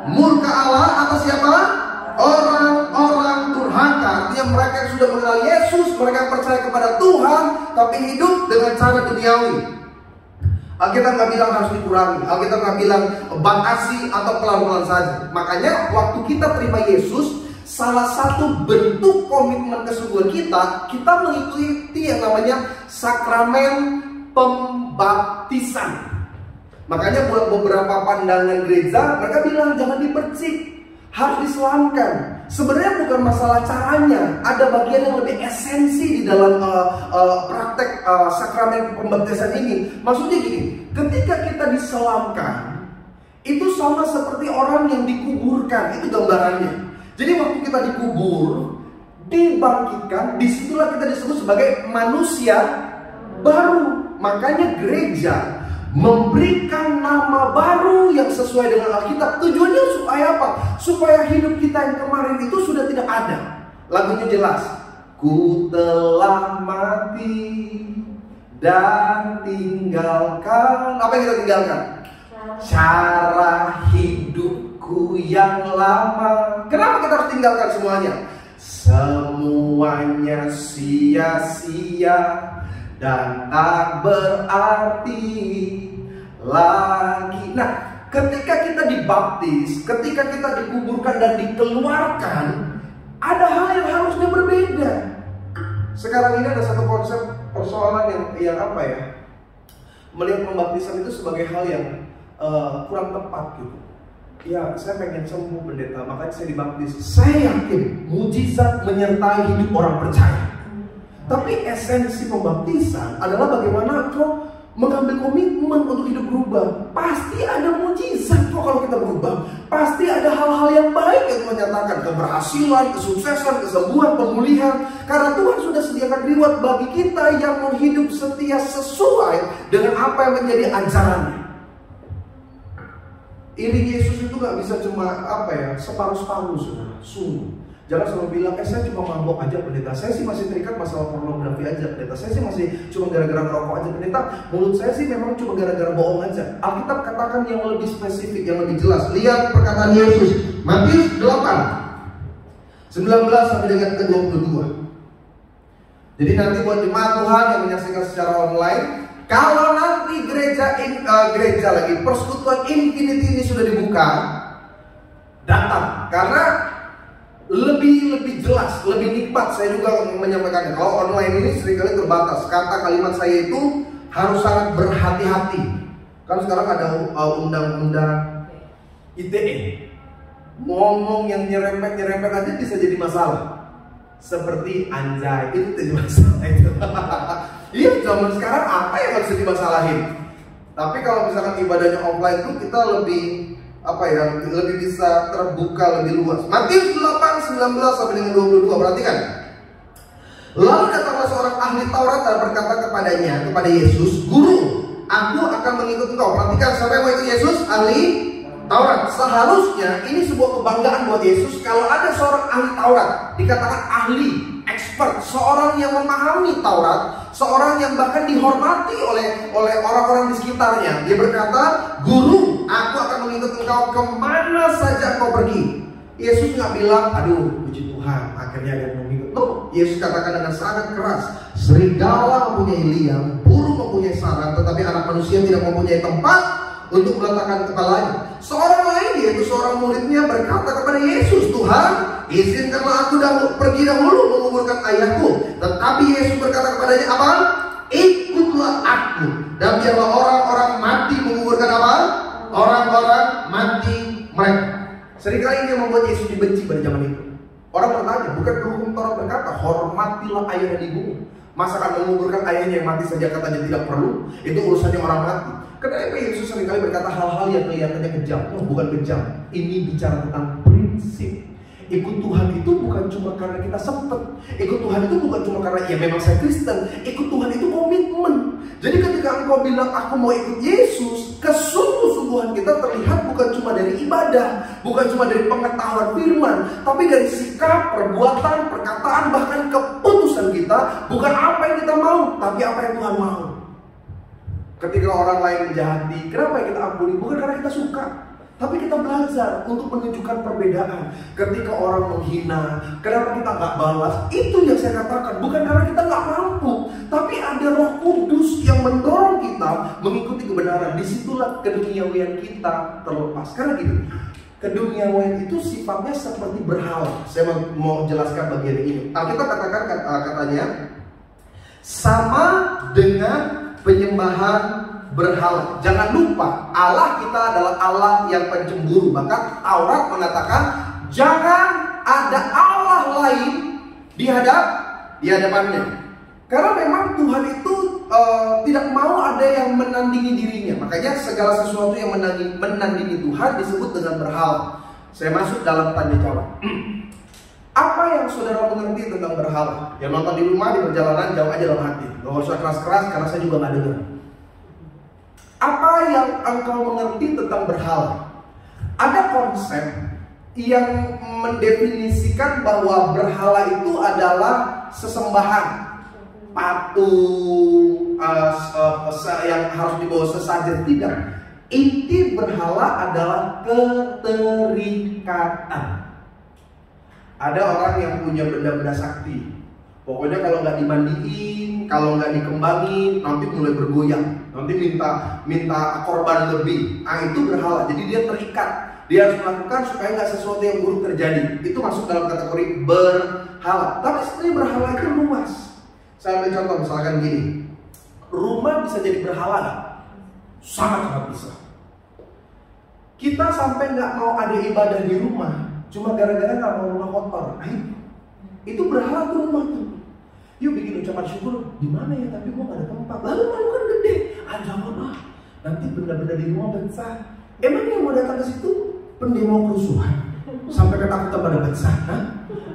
murka Allah atas siapa? Orang-orang durhaka. Artinya mereka yang sudah mengenal Yesus, mereka yang percaya kepada Tuhan, tapi hidup dengan cara duniawi. Alkitab nggak bilang harus dikurangi. Alkitab nggak bilang batasi atau pelan-pelan saja. Makanya waktu kita terima Yesus, salah satu bentuk komitmen kesungguhan kita mengikuti yang namanya sakramen pembaptisan. Makanya buat beberapa pandangan gereja, mereka bilang jangan dipercik, harus diselamkan. Sebenarnya bukan masalah caranya, ada bagian yang lebih esensi di dalam praktek sakramen pembaptisan ini. Maksudnya gini, ketika kita diselamkan, itu sama seperti orang yang dikuburkan, itu gambarannya. Jadi waktu kita dikubur, dibangkitkan, disitulah kita disebut sebagai manusia baru. Makanya gereja memberikan nama baru yang sesuai dengan Alkitab. Tujuannya supaya apa? Supaya hidup kita yang kemarin itu sudah tidak ada. Lagunya jelas. Ku telah mati dan tinggalkan. Apa yang kita tinggalkan? Cara hidupku yang lama. Kenapa kita harus tinggalkan semuanya? Semuanya sia-sia dan tak berarti lagi. Nah, ketika kita dibaptis, ketika kita dikuburkan dan dikeluarkan, ada hal yang harusnya berbeda. Sekarang ini ada satu konsep persoalan yang apa ya? Melihat pembaptisan itu sebagai hal yang kurang tepat gitu. Ya, saya pengen sembuh pendeta, makanya saya dibaptis. Saya yakin mujizat menyertai hidup orang percaya. Tapi esensi pembaptisan adalah bagaimana kau mengambil komitmen untuk hidup berubah. Pasti ada mujizat kok kalau kita berubah. Pasti ada hal-hal yang baik yang menyatakan keberhasilan, kesuksesan, kesembuhan, pemulihan. Karena Tuhan sudah sediakan reward bagi kita yang mau hidup setia sesuai dengan apa yang menjadi ajarannya. Iring Yesus itu gak bisa cuma separuh-separuh, saudara. Sungguh. Jangan selalu bilang, saya cuma mabok aja pendeta. Saya sih masih terikat masalah pornografi aja pendeta. Saya sih masih cuma gara-gara merokok aja pendeta. Mulut saya sih memang cuma gara-gara bohong aja. Alkitab katakan yang lebih spesifik, yang lebih jelas. Lihat perkataan Yesus, Matius 8 19 sampai dengan ke-22. Jadi nanti buat jemaat Tuhan yang menyaksikan secara online, kalau nanti persekutuan Infinity ini sudah dibuka, datang. Karena lebih jelas, lebih nikmat saya juga menyampaikannya. Kalau online ini seringkali terbatas. Kata kalimat saya itu harus sangat berhati-hati. Kan sekarang ada undang-undang ITE. Ngomong yang nyerempet aja bisa jadi masalah. Seperti anjay, itu jadi masalah itu. Iya, zaman sekarang apa yang harus dimasalahin? Tapi kalau misalkan ibadahnya offline itu kita lebih lebih bisa terbuka lebih luas. Matius 8 19 sampai dengan 22, perhatikan. Lalu datanglah seorang ahli Taurat dan berkata kepada Yesus, "Guru, aku akan mengikut engkau." Perhatikan, siapa yang mau ikut Yesus? Ahli Taurat. Seharusnya ini sebuah kebanggaan buat Yesus kalau ada seorang ahli Taurat, dikatakan ahli, expert, seorang yang memahami Taurat, seorang yang bahkan dihormati oleh orang-orang di sekitarnya. Dia berkata, "Guru, aku akan mengikut engkau kemana saja kau pergi." Yesus nggak bilang, "Aduh, puji Tuhan, akhirnya ada yang mengikut." No, Yesus katakan dengan sangat keras, "Serigala mempunyai liang, burung mempunyai sarang, tetapi anak manusia tidak mempunyai tempat untuk meletakkan kepalanya." Seorang lain, yaitu seorang muridnya, berkata kepada Yesus, "Tuhan, izinkanlah aku pergi dahulu menguburkan ayahku." Tetapi Yesus berkata kepadanya, apa? "Ikutlah aku, dan biarlah orang-orang mati menguburkan apa? Orang-orang mati mereka." Seringkali ini yang membuat Yesus dibenci pada zaman itu. Orang bertanya, bukan hukum Taurat berkata, "Hormatilah ayah dan ibumu"? Masa kan menguburkan ayahnya yang mati saja katanya tidak perlu? Itu urusannya orang mati. Kenapa Yesus seringkali berkata hal-hal yang kelihatannya kejam? Oh, bukan kejam. Ini bicara tentang prinsip. Ikut Tuhan itu bukan cuma karena kita sempet. Ikut Tuhan itu bukan cuma karena ya memang saya Kristen. Ikut Tuhan itu komitmen. Jadi ketika engkau bilang aku mau ikut Yesus, kesungguh-sungguhan kita terlihat bukan cuma dari ibadah, bukan cuma dari pengetahuan firman, tapi dari sikap, perbuatan, perkataan, bahkan keputusan kita. Bukan apa yang kita mau, tapi apa yang Tuhan mau. Ketika orang lain menjahati, kenapa kita ampuni? Bukan karena kita suka, tapi kita belajar untuk menunjukkan perbedaan. Ketika orang menghina, kenapa kita nggak balas? Itu yang saya katakan, bukan karena kita nggak mampu, tapi ada Roh Kudus yang mendorong kita mengikuti kebenaran. Disitulah keduniawian kita terlepas. Karena gitu, keduniawian itu sifatnya seperti berhala. Saya mau jelaskan bagian ini. Alkitab katakan katanya sama dengan penyembahan berhala. Jangan lupa, Allah kita adalah Allah yang pencemburu. Bahkan Taurat mengatakan jangan ada Allah lain di hadapannya. Karena memang Tuhan itu tidak mau ada yang menandingi dirinya. Makanya segala sesuatu yang menandingi Tuhan disebut dengan berhala. Saya masuk dalam tanya jawab. Apa yang saudara mengerti tentang berhala? Yang nonton di rumah, di perjalanan, jawab aja dalam hati. Gak usah keras-keras karena saya juga gak dengar. Apa yang engkau mengerti tentang berhala? Ada konsep yang mendefinisikan bahwa berhala itu adalah sesembahan, patung, yang harus dibawa sesajen. Tidak. Inti berhala adalah keterikatan. Ada orang yang punya benda-benda sakti. Pokoknya kalau nggak dimandiin, kalau nggak dikembangin, nanti mulai bergoyang. Nanti minta korban lebih. Nah, itu berhala. Jadi dia terikat. Dia harus melakukan supaya nggak sesuatu yang buruk terjadi. Itu masuk dalam kategori berhala. Tapi sebenarnya berhala itu luas. Saya ambil contoh misalkan gini. Rumah bisa jadi berhala nggak? Sangat bisa. Kita sampai nggak mau ada ibadah di rumah, cuma gara-gara nggak mau rumah kotor. Itu berhala tuh rumah tuh. Yuk bikin ucapan syukur. Di mana ya? Tapi gua nggak ada tempat. Lalu malu kan gede. Jangan nanti benda-benda di rumah besar. Emang yang mau datang ke situ pendemo kerusuhan sampai ketakutan pada besar?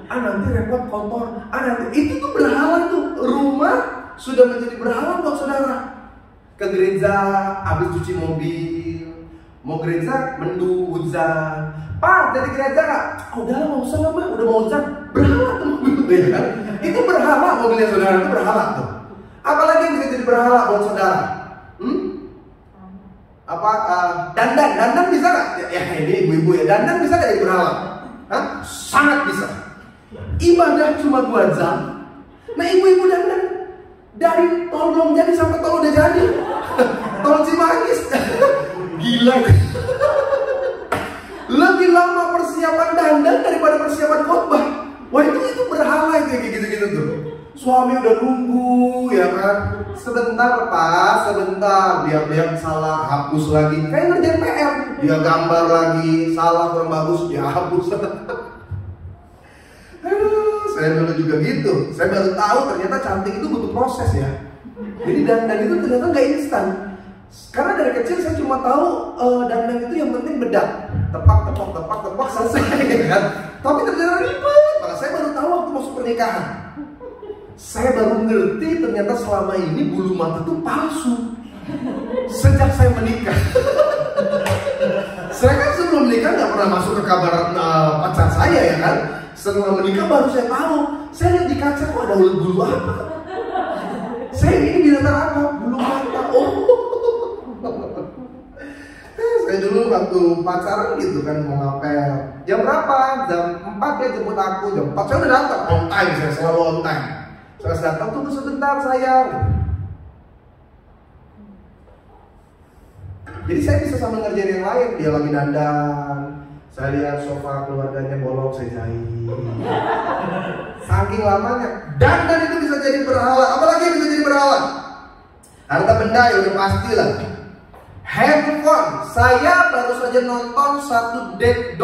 Nanti repot kotor. Nanti itu tuh berhala tuh. Rumah sudah menjadi berhala buat saudara. Ke gereja habis cuci mobil, mau gereja mendung hujan. Pak, jadi gereja nggak? Udah nggak usah lah, udah mau hujan. Berhala tuh mobil ya kan? Itu berhala mobilnya saudara, itu berhala tuh. Apalagi yang bisa jadi berhala buat saudara? Dandan bisa nggak? Ya ini ibu-ibu ya, dandan bisa nggak jadi berhala? Sangat bisa. Ibadah cuma 2 jam. Nah ibu-ibu dandan dari tol belum jadi sampai tol udah jadi. Tol Cimanggis. Gila. Lebih lama persiapan dandan daripada persiapan khotbah. Wah itu berhala itu kayak gitu-gitu tuh. Suami udah nunggu ya kan. Sebentar Pak, sebentar. Dia salah, hapus lagi. Kayak ngerjain PR. Dia gambar lagi, salah kurang bagus, dia hapus. Saya dulu juga gitu. Saya baru tahu ternyata cantik itu butuh proses ya. Jadi dandan itu ternyata nggak instan. Karena dari kecil saya cuma tahu dandan itu yang penting bedak, tepak selesai kan. Tapi ternyata ribet. Maka saya baru tahu waktu masuk pernikahan. Saya baru ngerti ternyata selama ini bulu mata itu palsu. Sejak saya menikah. Saya kan sebelum menikah nggak pernah masuk ke kamar pacar saya ya kan. Setelah menikah baru saya tahu. Saya lihat di kaca kok ada bulu apa. Saya ini binatang apa? Bulu mata. Saya dulu waktu pacaran gitu kan mau ngapel. Jam berapa? Jam 4 dia jemput aku. Jam 4 saya udah datang. On time, saya selalu on time. Saya datang, tunggu sebentar sayang. Jadi saya bisa sambil ngerjain yang lain. Dia lagi dandan. Saya lihat sofa keluarganya bolong, saya jahit. Saking lamanya. Dandan itu bisa jadi berhala. Apalagi yang bisa jadi berhala? Harta benda ya udah pastilah. Handphone. Saya baru saja nonton satu film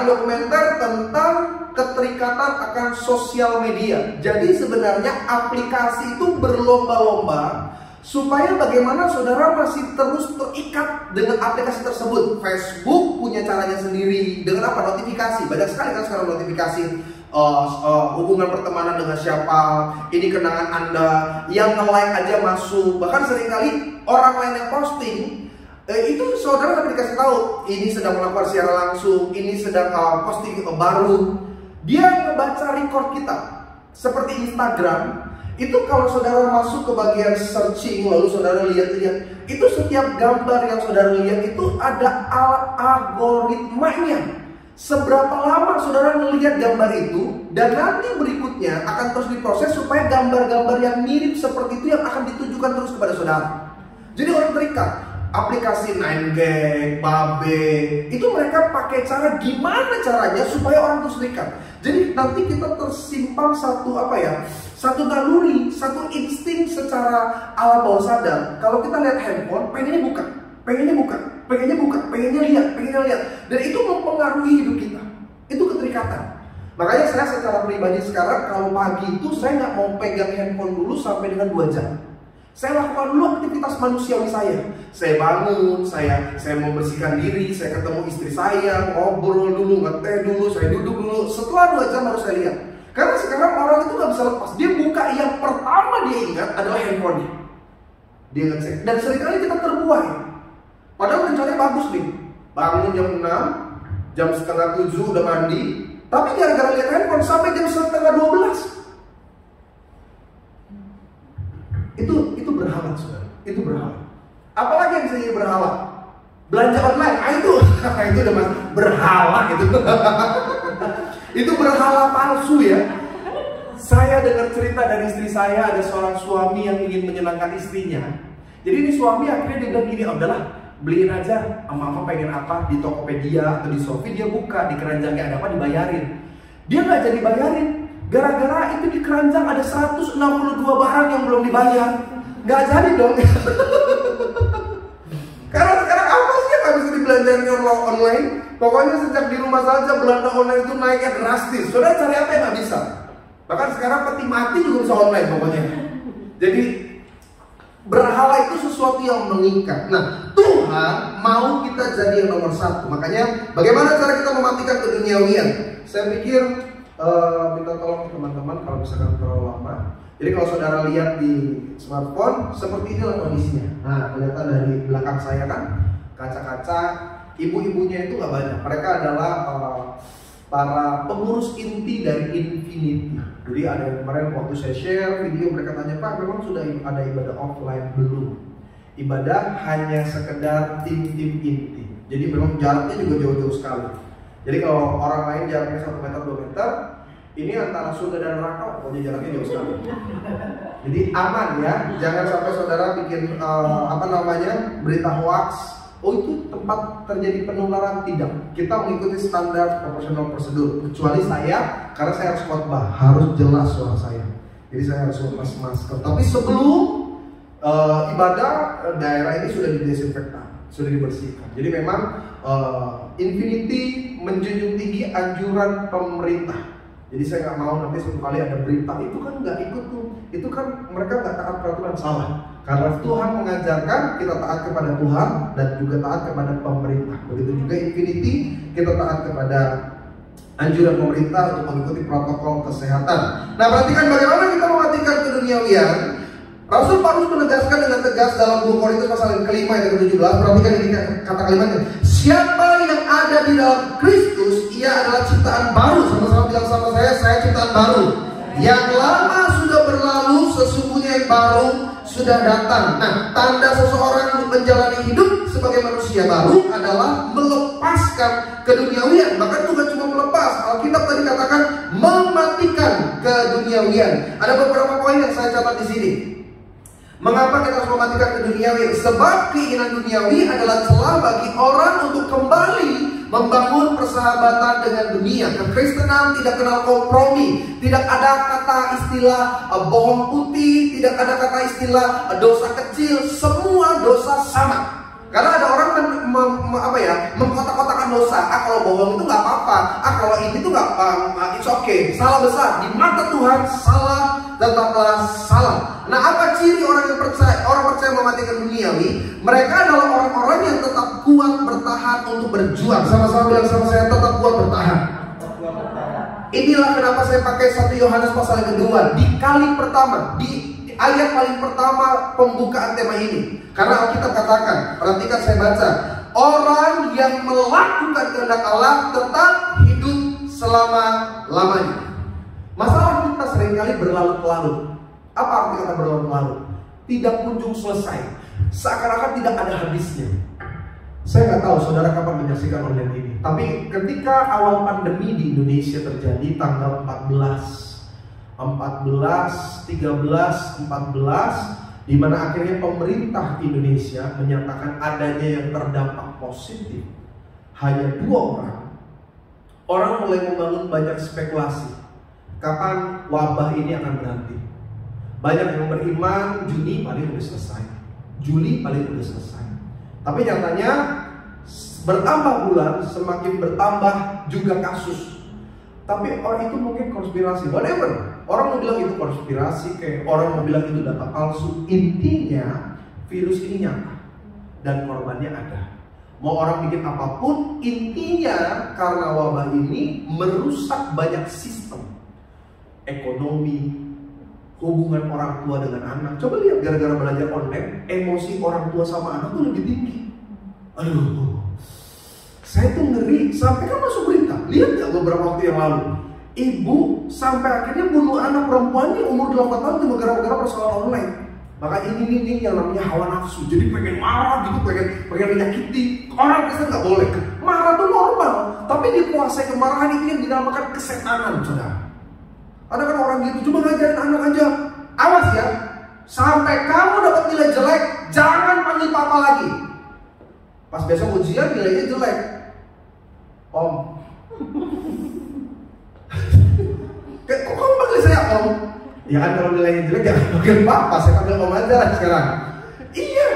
dokumenter tentang keterikatan akan sosial media. Jadi sebenarnya aplikasi itu berlomba-lomba supaya bagaimana saudara masih terus terikat dengan aplikasi tersebut. Facebook punya caranya sendiri. Dengan apa? Notifikasi. Banyak sekali kan sekarang notifikasi. Hubungan pertemanan dengan siapa, ini kenangan Anda, yang nge-like aja masuk. Bahkan seringkali orang lain yang posting itu saudara tapi dikasih tahu ini sedang melakukan siaran langsung, ini sedang posting baru. Dia ngebaca record kita. Seperti Instagram, itu kalau saudara masuk ke bagian searching lalu saudara lihat-lihat, itu setiap gambar yang saudara lihat itu ada algoritmanya. Seberapa lama saudara melihat gambar itu, dan nanti berikutnya akan terus diproses supaya gambar-gambar yang mirip seperti itu yang akan ditujukan terus kepada saudara. Jadi orang terikat. Aplikasi 9gag, Babe, itu mereka pakai cara gimana caranya supaya orang terus terikat. Jadi nanti kita tersimpan satu satu naluri, satu insting secara alam bawah sadar. Kalau kita lihat handphone, pengennya buka, pengennya lihat, dan itu mempengaruhi hidup kita. Itu keterikatan. Makanya saya secara pribadi sekarang kalau pagi itu saya nggak mau pegang handphone dulu sampai dengan 2 jam. Saya lakukan dulu aktivitas manusiawi saya. Saya bangun, saya mau bersihkan diri, saya ketemu istri saya, ngobrol dulu, ngeteh dulu, saya duduk dulu. Setelah 2 jam baru saya lihat. Karena sekarang orang itu nggak bisa lepas. Dia buka, yang pertama dia ingat adalah handphonenya. Dia ngecek. Dan seringkali kita terbuai. Padahal rencananya bagus nih. Bangun jam 6, jam setengah 7 udah mandi. Tapi gara-gara lihat handphone sampai jam setengah 12. Itu berhala, saudara. Itu berhala. Apalagi yang bisa jadi berhala? Belanja online, itu udah mas berhala gitu. Itu berhala palsu ya. Saya dengar cerita dari istri saya, ada seorang suami yang ingin menyenangkan istrinya. Jadi ini suami akhirnya dia bilang gini, oh, udahlah beliin aja, mama pengen apa di Tokopedia atau di Shopee, dia buka di keranjangnya ada apa dibayarin. Dia nggak jadi bayarin, gara-gara itu di keranjang ada 162 barang yang belum dibayar. Nggak jadi dong. Karena sekarang apa sih yang nggak bisa dibelanjain online? Pokoknya sejak di rumah saja belanja online itu naiknya drastis. Saudara cari apa yang nggak bisa? Bahkan sekarang peti mati juga bisa online pokoknya. Jadi berhala itu sesuatu yang mengikat. Nah, Tuhan mau kita jadi yang nomor satu. Makanya bagaimana cara kita mematikan keduniawian? Saya pikir minta tolong teman-teman kalau misalkan terlalu lama. Jadi kalau saudara lihat di smartphone, seperti inilah kondisinya. Nah, kelihatan dari belakang saya kan, kaca-kaca, ibu-ibunya itu nggak banyak. Mereka adalah para pengurus inti dari Infinity. Jadi ada yang kemarin waktu saya share video, mereka tanya, Pak, memang sudah ada ibadah offline? Belum. Ibadah hanya sekedar tim-tim inti. Jadi memang jaraknya juga jauh-jauh sekali. Jadi kalau orang lain jaraknya 1 meter, 2 meter, ini antara surga dan neraka, pokoknya jaraknya jauh sekali. Jadi aman ya, jangan sampai saudara bikin berita hoax. Oh, itu tempat terjadi penularan, tidak. Kita mengikuti standar proporsional prosedur. Kecuali saya, karena saya harus khotbah, harus jelas suara saya. Jadi saya harus lepas masker. Tapi sebelum ibadah, daerah ini sudah didesinfektan, sudah dibersihkan. Jadi memang Infinity menjunjung tinggi anjuran pemerintah. Jadi saya nggak mau nanti suatu kali ada berita itu kan nggak ikut tuh, itu kan mereka nggak taat peraturan, salah. Karena Tuhan mengajarkan kita taat kepada Tuhan dan juga taat kepada pemerintah. Begitu juga Infinity, kita taat kepada anjuran pemerintah untuk mengikuti protokol kesehatan. Nah, perhatikan bagaimana kita mematikan keduniawian. Rasul Paulus menegaskan dengan tegas dalam 2 Korintus pasal yang kelima ayat ke-17. Perhatikan ini kata kalimatnya. Siapa yang ada di dalam Kristus, ia adalah ciptaan baru. Sama-sama bilang sama saya ciptaan baru. Yang lama sudah berlalu, sesungguhnya yang baru sudah datang. Nah, tanda seseorang menjalani hidup sebagai manusia baru adalah melepaskan keduniawian. Bahkan bukan cuma melepas, Alkitab tadi katakan mematikan keduniawian. Ada beberapa poin yang saya catat di sini. Mengapa kita harus mematikan keduniawian? Sebab keinginan duniawi adalah celah bagi orang untuk kembali membangun persahabatan dengan dunia. Kekristenan tidak kenal kompromi. Tidak ada kata istilah bohong putih, tidak ada kata istilah dosa kecil. Semua dosa sama. Karena ada orang mengkotak-kotakan dosa. Kalau bohong itu nggak apa-apa. Kalau ini tuh nggak, it's okay. Salah besar di mata Tuhan, salah tetaplah salah. Nah, apa ciri orang yang percaya mematikan duniawi? Mereka adalah orang-orang yang tetap kuat bertahan untuk berjuang. Sama-sama bilang sama saya, tetap kuat bertahan. Inilah kenapa saya pakai 1 Yohanes pasal yang kedua. Di kali pertama, di ayat paling pertama pembukaan tema ini. Karena Alkitab katakan, perhatikan saya baca, orang yang melakukan kehendak Allah tetap hidup selama-lamanya. Masalah kita seringkali berlarut-larut. Apa arti kata berlarut-larut? Tidak kunjung selesai, seakan-akan tidak ada habisnya. Saya nggak tahu saudara kapan menyaksikan online ini, tapi ketika awal pandemi di Indonesia terjadi tanggal 14, 13, 14, di mana akhirnya pemerintah Indonesia menyatakan adanya yang terdampak positif hanya 2 orang. Orang mulai membangun banyak spekulasi. Kapan wabah ini akan berhenti? Banyak yang beriman Juni paling udah selesai, Juli paling udah selesai. Tapi nyatanya bertambah bulan semakin bertambah juga kasus. Tapi orang itu mungkin konspirasi, whatever. Orang mau bilang itu konspirasi, kayak orang mau bilang itu data palsu. Intinya virus ini nyata dan korbannya ada. Mau orang bikin apapun, intinya karena wabah ini merusak banyak sistem. ekonomi, hubungan orang tua dengan anak. Coba lihat, gara-gara belajar online, emosi orang tua sama anak tuh lebih tinggi. Aduh, saya tuh ngeri, sampai kan masuk berita. Lihat nggak beberapa waktu yang lalu, ibu sampai akhirnya bunuh anak perempuannya umur 8 tahun cuma gara-gara persoalan online. Maka ini yang namanya hawa nafsu. Jadi pengen marah gitu, pengen menyakiti. Orang Kristen nggak boleh. Marah tuh normal, tapi dikuasai kemarahan itu yang dinamakan kesetanan, saudara. Ada kan orang gitu, cuma ngajarin anak aja. Awas ya, sampai kamu dapat nilai jelek, jangan panggil papa lagi. Pas besok ujian nilainya jelek, Om. Kok kamu panggil saya Om? Ya kan kalau nilainya jelek jangan panggil papa, saya panggil Om aja lah sekarang. Iya,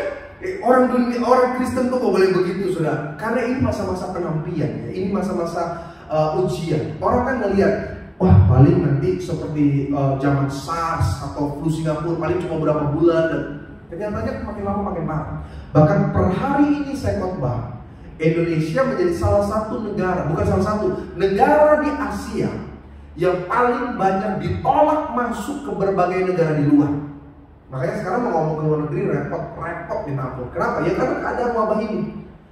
orang Kristen tuh gak boleh begitu, saudara. Karena ini masa-masa penampian, ya. Ini masa-masa ujian. Orang kan ngelihat, wah paling nanti seperti zaman SARS atau flu Singapura paling cuma berapa bulan, dan kenyataannya makin lama makin parah. Bahkan per hari ini saya khotbah, Indonesia menjadi salah satu negara, bukan salah satu, negara di Asia yang paling banyak ditolak masuk ke berbagai negara di luar. Makanya sekarang mau ngomong ke luar negeri repot minta ampun. Kenapa? Ya karena keadaan wabah ini.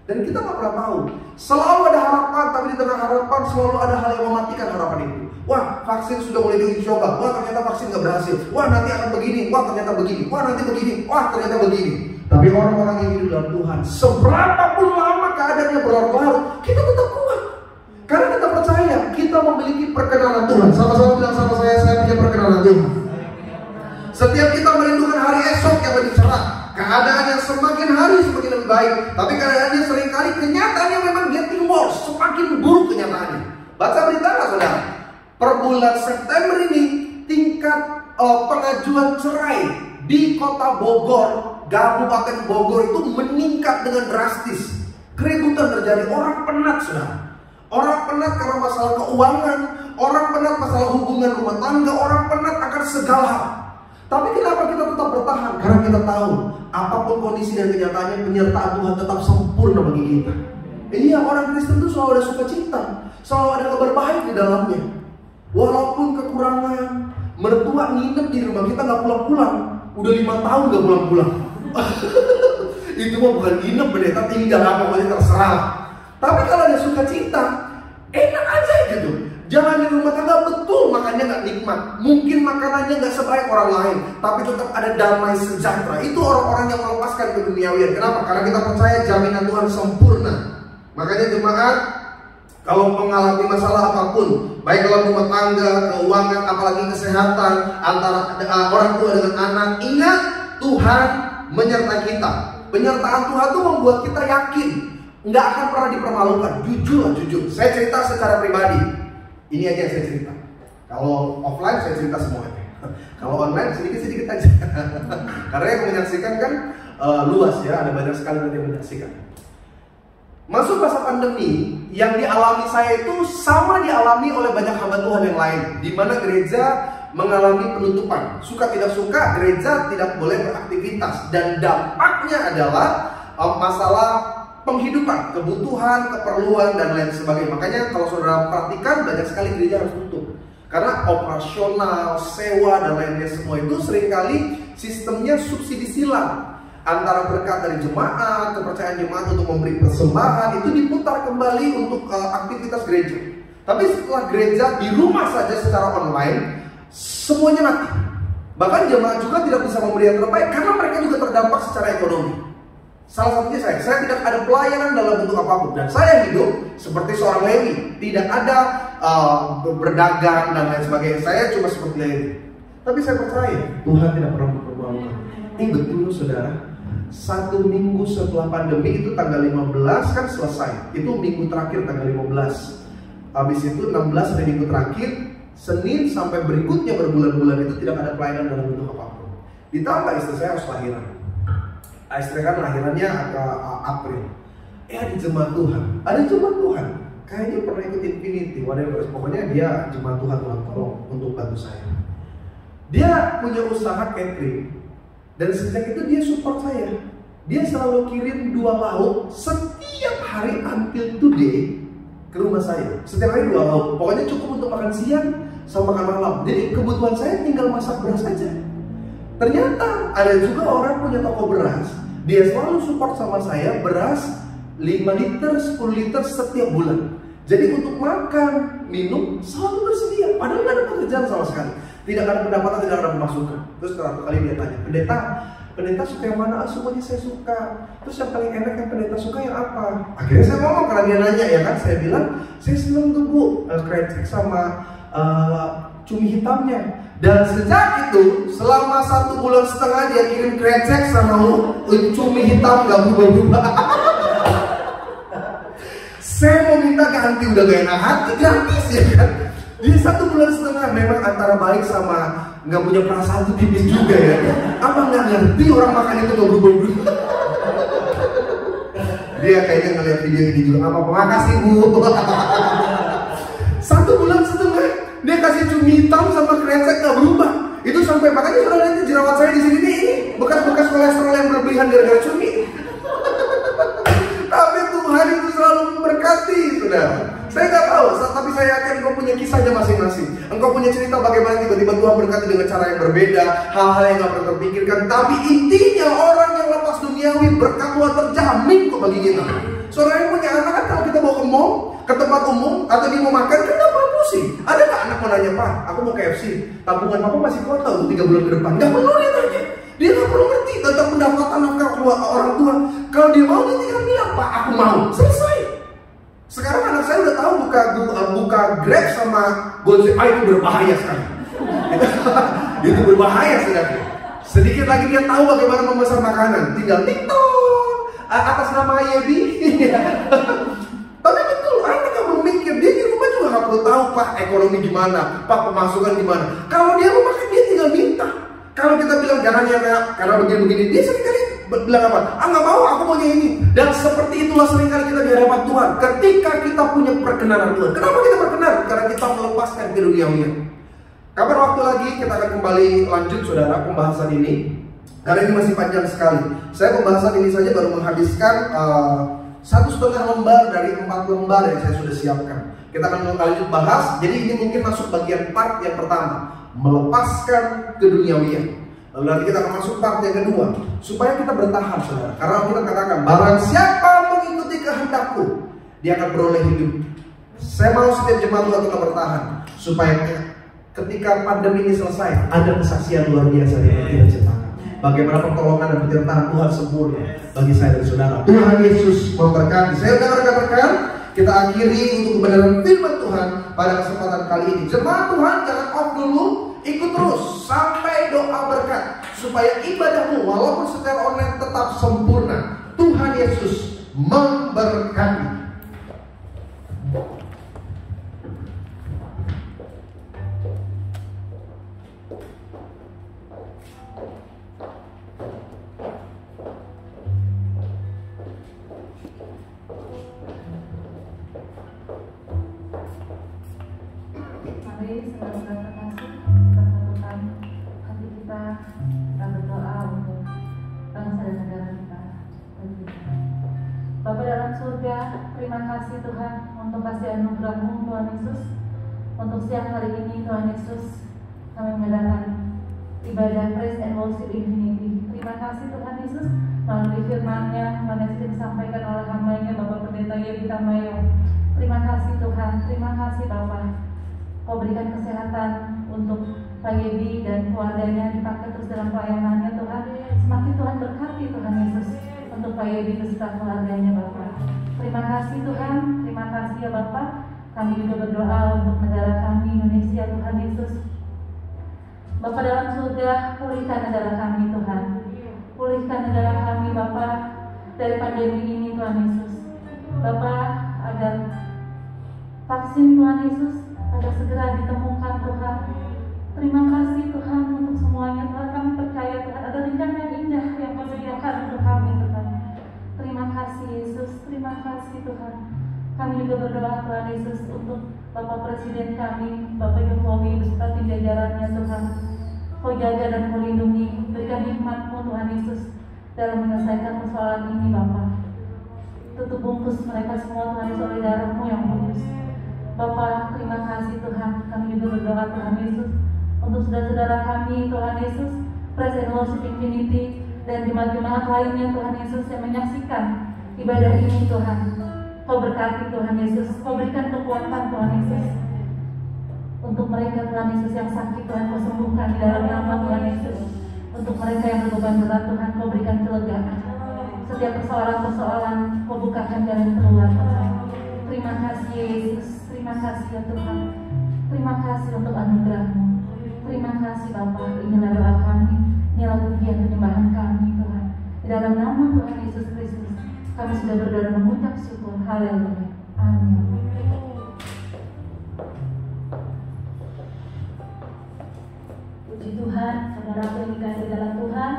Dan kita nggak pernah tahu. Selalu ada harapan, tapi di tengah harapan selalu ada hal yang mematikan harapan itu. Wah, vaksin sudah mulai diuji coba. Wah, ternyata vaksin nggak berhasil. Wah, nanti akan begini. Wah, ternyata begini. Wah, nanti begini. Wah, ternyata begini. Tapi orang-orang yang hidup dalam Tuhan, seberapapun lama keadaannya berlarut-larut, kita tetap kuat. Karena kita percaya kita memiliki perkenanan Tuhan. Sama-sama bilang sama saya punya perkenanan Tuhan. Setiap kita merindukan hari esok yang lebih cerah, keadaan yang semakin hari semakin lebih baik. Tapi keadaannya seringkali kenyataannya memang getting worse, semakin buruk kenyataannya. Baca berita nggak, saudara? Per bulan September ini tingkat pengajuan cerai di kota Bogor, Kabupaten Bogor itu meningkat dengan drastis. Keributan terjadi, orang penat, saudara. Orang penat karena masalah keuangan, orang penat masalah hubungan rumah tangga, orang penat akan segala hal. Tapi kenapa kita tetap bertahan? Karena kita tahu apapun kondisi dan kenyataannya, penyertaan Tuhan tetap sempurna bagi kita. Iya, orang Kristen itu selalu ada sukacita, selalu ada kabar baik di dalamnya. Walaupun kekurangan, mertua nginep di rumah kita nggak pulang-pulang, udah 5 tahun nggak pulang-pulang. Itu mah bukan nginep, pendeta tinggal apa pokoknya terserah. Tapi kalau ada sukacita, enak aja gitu. Jangan di rumah tangga betul makannya nggak nikmat, mungkin makanannya nggak sebaik orang lain, tapi tetap ada damai sejahtera. Itu orang-orang yang melepaskan keduniawian. Kenapa? Karena kita percaya jaminan Tuhan sempurna. Makanya jemaat, kalau mengalami masalah apapun, baik dalam rumah tangga, keuangan, apalagi kesehatan, antara orang tua dengan anak, ingat Tuhan menyertai kita. Penyertaan Tuhan itu membuat kita yakin nggak akan pernah dipermalukan. Jujur. Saya cerita secara pribadi. Ini aja yang saya cerita. Kalau offline saya cerita semuanya. Kalau online sedikit-sedikit aja. Karena yang menyaksikan kan luas ya, ada banyak sekali yang menyaksikan. Masuk masa pandemi, yang dialami saya itu sama dialami oleh banyak hamba Tuhan yang lain, di mana gereja mengalami penutupan. Suka tidak suka, gereja tidak boleh beraktivitas, dan dampaknya adalah masalah penghidupan, kebutuhan, keperluan, dan lain sebagainya. Makanya kalau saudara perhatikan, banyak sekali gereja harus tutup. Karena operasional, sewa, dan lainnya semua itu seringkali sistemnya subsidi silang. Antara berkat dari jemaat, kepercayaan jemaat untuk memberi persembahan, itu diputar kembali untuk aktivitas gereja. Tapi setelah gereja di rumah saja secara online, semuanya mati. Bahkan jemaat juga tidak bisa memberi yang terbaik, karena mereka juga terdampak secara ekonomi. Salah satunya saya tidak ada pelayanan dalam bentuk apapun, dan saya hidup seperti seorang Lewi, tidak ada berdagang dan lain sebagainya. Saya cuma seperti Lewi. Tapi saya percaya Tuhan tidak pernah mempermalukan. Betul saudara, 1 minggu setelah pandemi itu tanggal 15 kan selesai. Itu minggu terakhir tanggal 15. Habis itu 16 hari minggu terakhir, Senin sampai berikutnya berbulan-bulan itu tidak ada pelayanan dalam bentuk apapun. Ditambah istri saya harus lahiran. Istri kan lahirannya agak April. Di jemaat Tuhan, ada jemaat Tuhan, kayaknya pernah ikut Infinity, whatever. Pokoknya dia jemaat Tuhan, tolong untuk bantu saya. Dia punya usaha catering, dan sejak itu dia support saya. Dia selalu kirim 2 lauk setiap hari until today ke rumah saya. Setiap hari 2 lauk. Pokoknya cukup untuk makan siang sama makan malam. Jadi kebutuhan saya tinggal masak beras aja. Ternyata ada juga orang punya toko beras, dia selalu support sama saya beras 5 liter, 10 liter setiap bulan. Jadi untuk makan, minum selalu bersedia. Padahal nggak ada pekerjaan sama sekali, tidak ada pendapatan, tidak ada pemasukan. Terus satu kali dia tanya, pendeta suka yang mana? Semuanya saya suka. Terus yang paling enak yang pendeta suka yang apa? Akhirnya saya ngomong karena dia nanya ya kan, saya bilang saya seneng tuh bu, krecek sama cumi hitamnya. Dan sejak itu selama 1,5 bulan dia kirim krecek sama cumi hitam gak berubah-ubah. Saya mau minta ganti, udah gak enak hati, gratis ya kan. Dia 1,5 bulan memang antara baik sama nggak punya perasaan tuh tipis juga ya. Apa nggak ngerti orang makan itu nggak berubah-ubah. Dia kayaknya ngeliat video ini juga nggak apa-apa. Makasih bu. 1,5 bulan dia kasih cumi hitam sama krecek nggak berubah. Itu sampai makanya saudara lihat jerawat saya di sini nih, ini bekas-bekas kolesterol yang berlebihan gara-gara cumi. Tapi Tuhan itu selalu memberkati, saudara. Saya nggak tahu, tapi saya yakin engkau punya kisahnya masing-masing. Engkau punya cerita bagaimana tiba-tiba Tuhan berkati dengan cara yang berbeda, hal-hal yang nggak pernah terpikirkan. Tapi intinya orang yang lepas duniawi berkat Tuhan terjamin kok bagi kita. Saudara yang punya anak kan kalau kita bawa ke mall, ke tempat umum, atau dia mau makan, kan nggak perlu pusing. Ada nggak anak mau nanya, Pak, aku mau KFC, tabungan papa masih kuat tau 3 bulan ke depan? Nggak perlu dia tanya. Dia nggak perlu ngerti tentang pendapatan nafkah orang tua. Kalau dia mau, dia tinggal bilang, Pak, aku mau. Selesai. Sekarang anak saya udah tahu buka Grab sama Gojek, itu berbahaya sekali. Itu berbahaya sebenarnya. Sedikit lagi dia tahu bagaimana memesan makanan, tinggal TikTok atas nama Yebi. Tapi betul, anak nggak perlu mikir, dia di rumah juga nggak perlu tahu Pak ekonomi gimana, Pak pemasukan gimana. Kalau dia mau makan dia tinggal minta. Kalau kita bilang jangan ya karena begini-begini, dia seringkali bilang apa? Nggak mau, aku maunya ini. Dan seperti itulah seringkali kita di hadapan Tuhan. Ketika kita punya perkenanan Tuhan, kenapa kita berkenan? Karena kita melepaskan keduniawian. Kapan waktu lagi kita akan kembali lanjut saudara pembahasan ini. Karena ini masih panjang sekali. Saya pembahasan ini saja baru menghabiskan 1,5 lembar dari 4 lembar yang saya sudah siapkan. Kita akan lanjut bahas. Jadi ini mungkin masuk bagian part yang pertama, melepaskan keduniawian. Lalu nanti kita akan masuk part yang kedua, supaya kita bertahan saudara. Karena kita katakan, barang siapa mengikuti kehendakku, dia akan beroleh hidup. Saya mau setiap jemaat Tuhan kita bertahan, supaya ketika pandemi ini selesai, ada kesaksian luar biasa yang kita ciptakan. Bagaimana pertolongan dan penyertaan Tuhan sempurna bagi saya dan saudara. Tuhan Yesus memberkati. Saya udah rekan-rekan, kita akhiri untuk kebenaran firman Tuhan pada kesempatan kali ini. Jemaat Tuhan jangan off dulu, ikut terus sampai doa berkat supaya ibadahmu walaupun secara online tetap sempurna. Tuhan Yesus memberkati. Mari saudara terkasih, kita satukan hati kita berdoa untuk bangsa dan negara kita. Bapa dalam surga, terima kasih Tuhan untuk kasih anugerah-Mu Tuhan Yesus. Untuk siang hari ini Tuhan Yesus, kami mengadakan ibadah Praise and Worship Infinity. Terima kasih Tuhan Yesus, melalui firman-Nya Tuhan Yesus disampaikan oleh hamba-Nya Bapak Pendeta Yebi Tamayo. Terima kasih Tuhan, terima kasih Bapak. Kau berikan kesehatan untuk Pak Yebi dan keluarganya, dipakai terus dalam pelayanannya Tuhan. Semakin Tuhan berkati Tuhan Yesus untuk Pak Yebi beserta keluarganya Bapak. Terima kasih Tuhan, terima kasih ya Bapak. Kami juga berdoa untuk negara kami Indonesia Tuhan Yesus. Bapak dalam surga, pulihkan negara kami Tuhan. Pulihkan negara kami Bapak dari pandemi ini Tuhan Yesus. Bapak, agar vaksin Tuhan Yesus agar segera ditemukan Tuhan. Terima kasih Tuhan untuk semuanya Tuhan. Kami percaya Tuhan ada rencana yang indah yang Kau sediakan untuk kami Tuhan. Terima kasih Yesus, terima kasih Tuhan. Kami juga berdoa Tuhan Yesus untuk Bapak Presiden kami, Bapak Jokowi beserta tim jajarannya Tuhan. Kau jaga dan Kau lindungi, berikan hikmat-Mu Tuhan Yesus dalam menyelesaikan persoalan ini Bapak. Tutup bungkus mereka semua Tuhan Yesus oleh darah-Mu yang kudus. Bapa, terima kasih Tuhan. Kami juga berdoa Tuhan Yesus untuk saudara-saudara kami Tuhan Yesus, Praise and Worship Infinity dan jemaat-jemaat lainnya Tuhan Yesus yang menyaksikan ibadah ini Tuhan. Kau berkati Tuhan Yesus, Kau berikan kekuatan Tuhan Yesus untuk mereka Tuhan Yesus yang sakit Tuhan, Kau sembuhkan di dalam nama Tuhan Yesus. Untuk mereka yang berbeban berat Tuhan, Kau berikan kelegaan. Setiap persoalan-persoalan Kau bukakan jalan keluar Tuhan. Terima kasih Yesus, terima kasih ya Tuhan. Terima kasih untuk anugerah-Mu. Terima kasih Bapa, inilah doa kami, inilah pujian penyembahan kami Tuhan. Di dalam nama Tuhan Yesus Kristus, kami sudah berdoa dan mengucap syukur. Haleluya. Amin. Puji Tuhan, saudara yang dikasihi dalam Tuhan,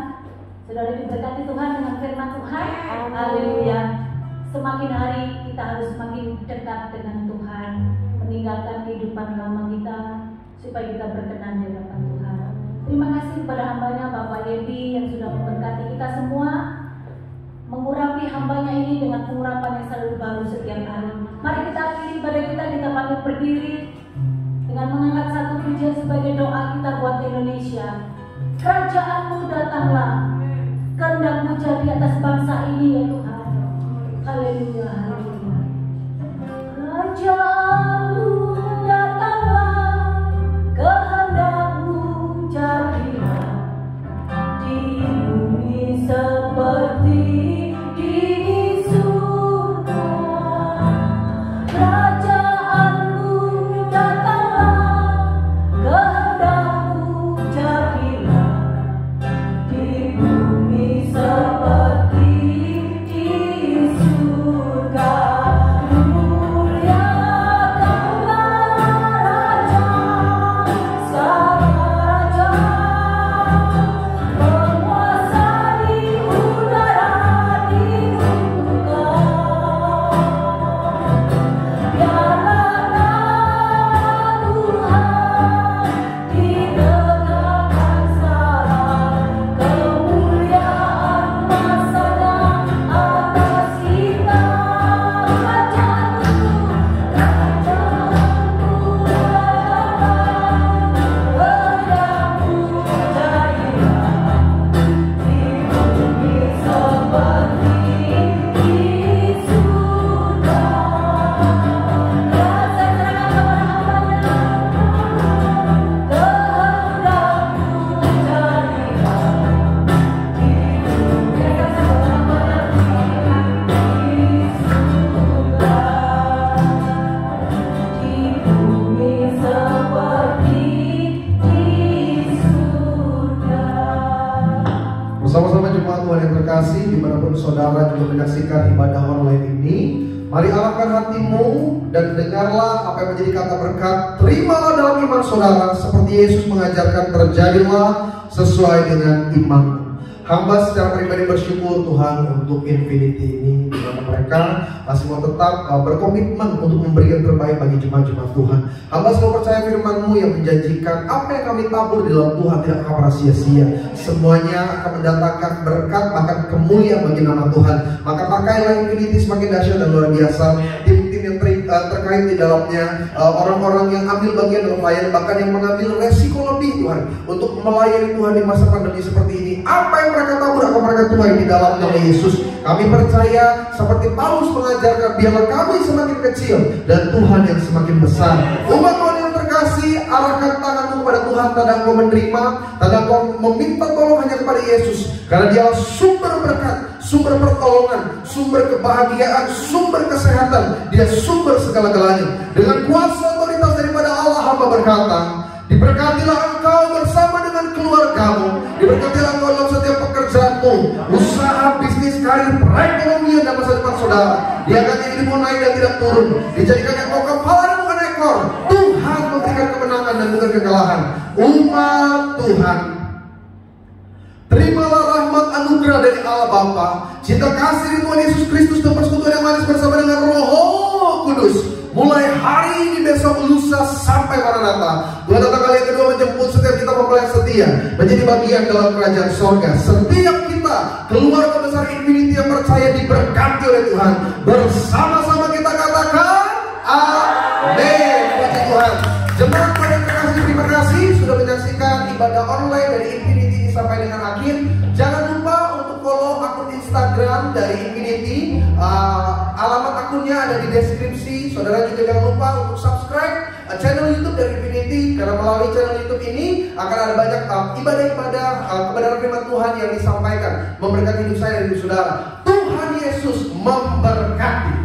saudara diberkati Tuhan dengan firman Tuhan. Haleluya. Semakin hari kita harus semakin dekat dengan Tuhan, meninggalkan kehidupan lama kita supaya kita berkenan di hadapan Tuhan. Terima kasih kepada hambanya Bapak Yebi yang sudah memberkati kita semua, mengurapi hambanya ini dengan pengurapan yang selalu baru setiap hari. Mari kita akhiri ibadah kita panggil berdiri dengan mengangkat satu pujian sebagai doa kita buat Indonesia. Kerajaan-Mu datanglah, kehendak-Mu jadi atas bangsa ini ya Tuhan. Haleluya, haleluya. Kerajaan-Mu datanglah, kehendak-Mu jadilah di bumi seperti di surga. Kerajaan-Mu datanglah, kehendak-Mu jadilah di bumi seperti di surga. Bersama-sama jemaat Tuhan yang terkasih, dimanapun saudara juga menyaksikan ibadah online ini, mari arahkan hatimu dan dengarlah apa yang menjadi kata berkat. Terimalah dalam iman saudara, seperti Yesus mengajarkan, terjadilah sesuai dengan imanmu. Hamba secara pribadi bersyukur Tuhan untuk Infinity ini, di mana mereka masih mau tetap berkomitmen untuk memberi yang terbaik bagi jemaat-jemaat Tuhan. Hamba selalu percaya firman-Mu yang menjanjikan apa yang kami tabur di dalam Tuhan tidak akan pernah sia-sia. Semuanya akan mendatangkan berkat bahkan kemuliaan bagi nama Tuhan. Maka pakailah Infinity semakin dahsyat dan luar biasa. Tim-tim yang terkait di dalamnya, orang-orang yang ambil bagian dalam pelayanan, bahkan yang mengambil resiko lebih Tuhan untuk melayani Tuhan di masa pandemi seperti ini. Apa yang mereka tabur akan mereka tuai di dalam nama Yesus. Kami percaya seperti Paulus mengajarkan, biarlah kami semakin kecil dan Tuhan yang semakin besar. Umat Tuhan yang terkasih, arahkan tanganmu kepada Tuhan, tanda kau menerima, tanda kau meminta tolong hanya kepada Yesus, karena Dialah sumber berkat, sumber pertolongan, sumber kebahagiaan, sumber kesehatan. Dia sumber segala-galanya. Dengan kuasa otoritas daripada Allah, hamba berkata, diberkatilah engkau bersama dengan keluargamu, diberkatilah engkau dalam setiap pekerjaanmu, usaha, bisnis, karir, perekonomian dan masa depan saudara. Dia akan dirimu naik dan tidak turun, dijadikan engkau kepala dan bukan ekor. Tuhan memberikan kemenangan dan bukan kekalahan. Umat Tuhan, terimalah rahmat anugerah dari Allah Bapa, cinta kasih dari Tuhan Yesus Kristus dan persekutuan yang manis bersama dengan Roh Kudus, mulai hari ini, besok, lusa sampai Maranatha. Tuhan datang kali yang kedua menjemput setiap kita mempelai setia menjadi bagian dalam kerajaan sorga. Setiap kita keluarga besar Infinity yang percaya diberkati oleh Tuhan. Bersama-sama kita katakan amin. terima kasih sudah menyaksikan ibadah online dari Infinity ini sampai dengan akhir. Jangan lupa untuk follow akun Instagram dari Infinity. Alamat akunnya ada di deskripsi. Saudara juga jangan lupa untuk subscribe channel YouTube dari Infinity, karena melalui channel YouTube ini akan ada banyak ibadah-ibadah kebenaran firman Tuhan yang disampaikan, memberkati hidup saya dan hidup saudara. Tuhan Yesus memberkati.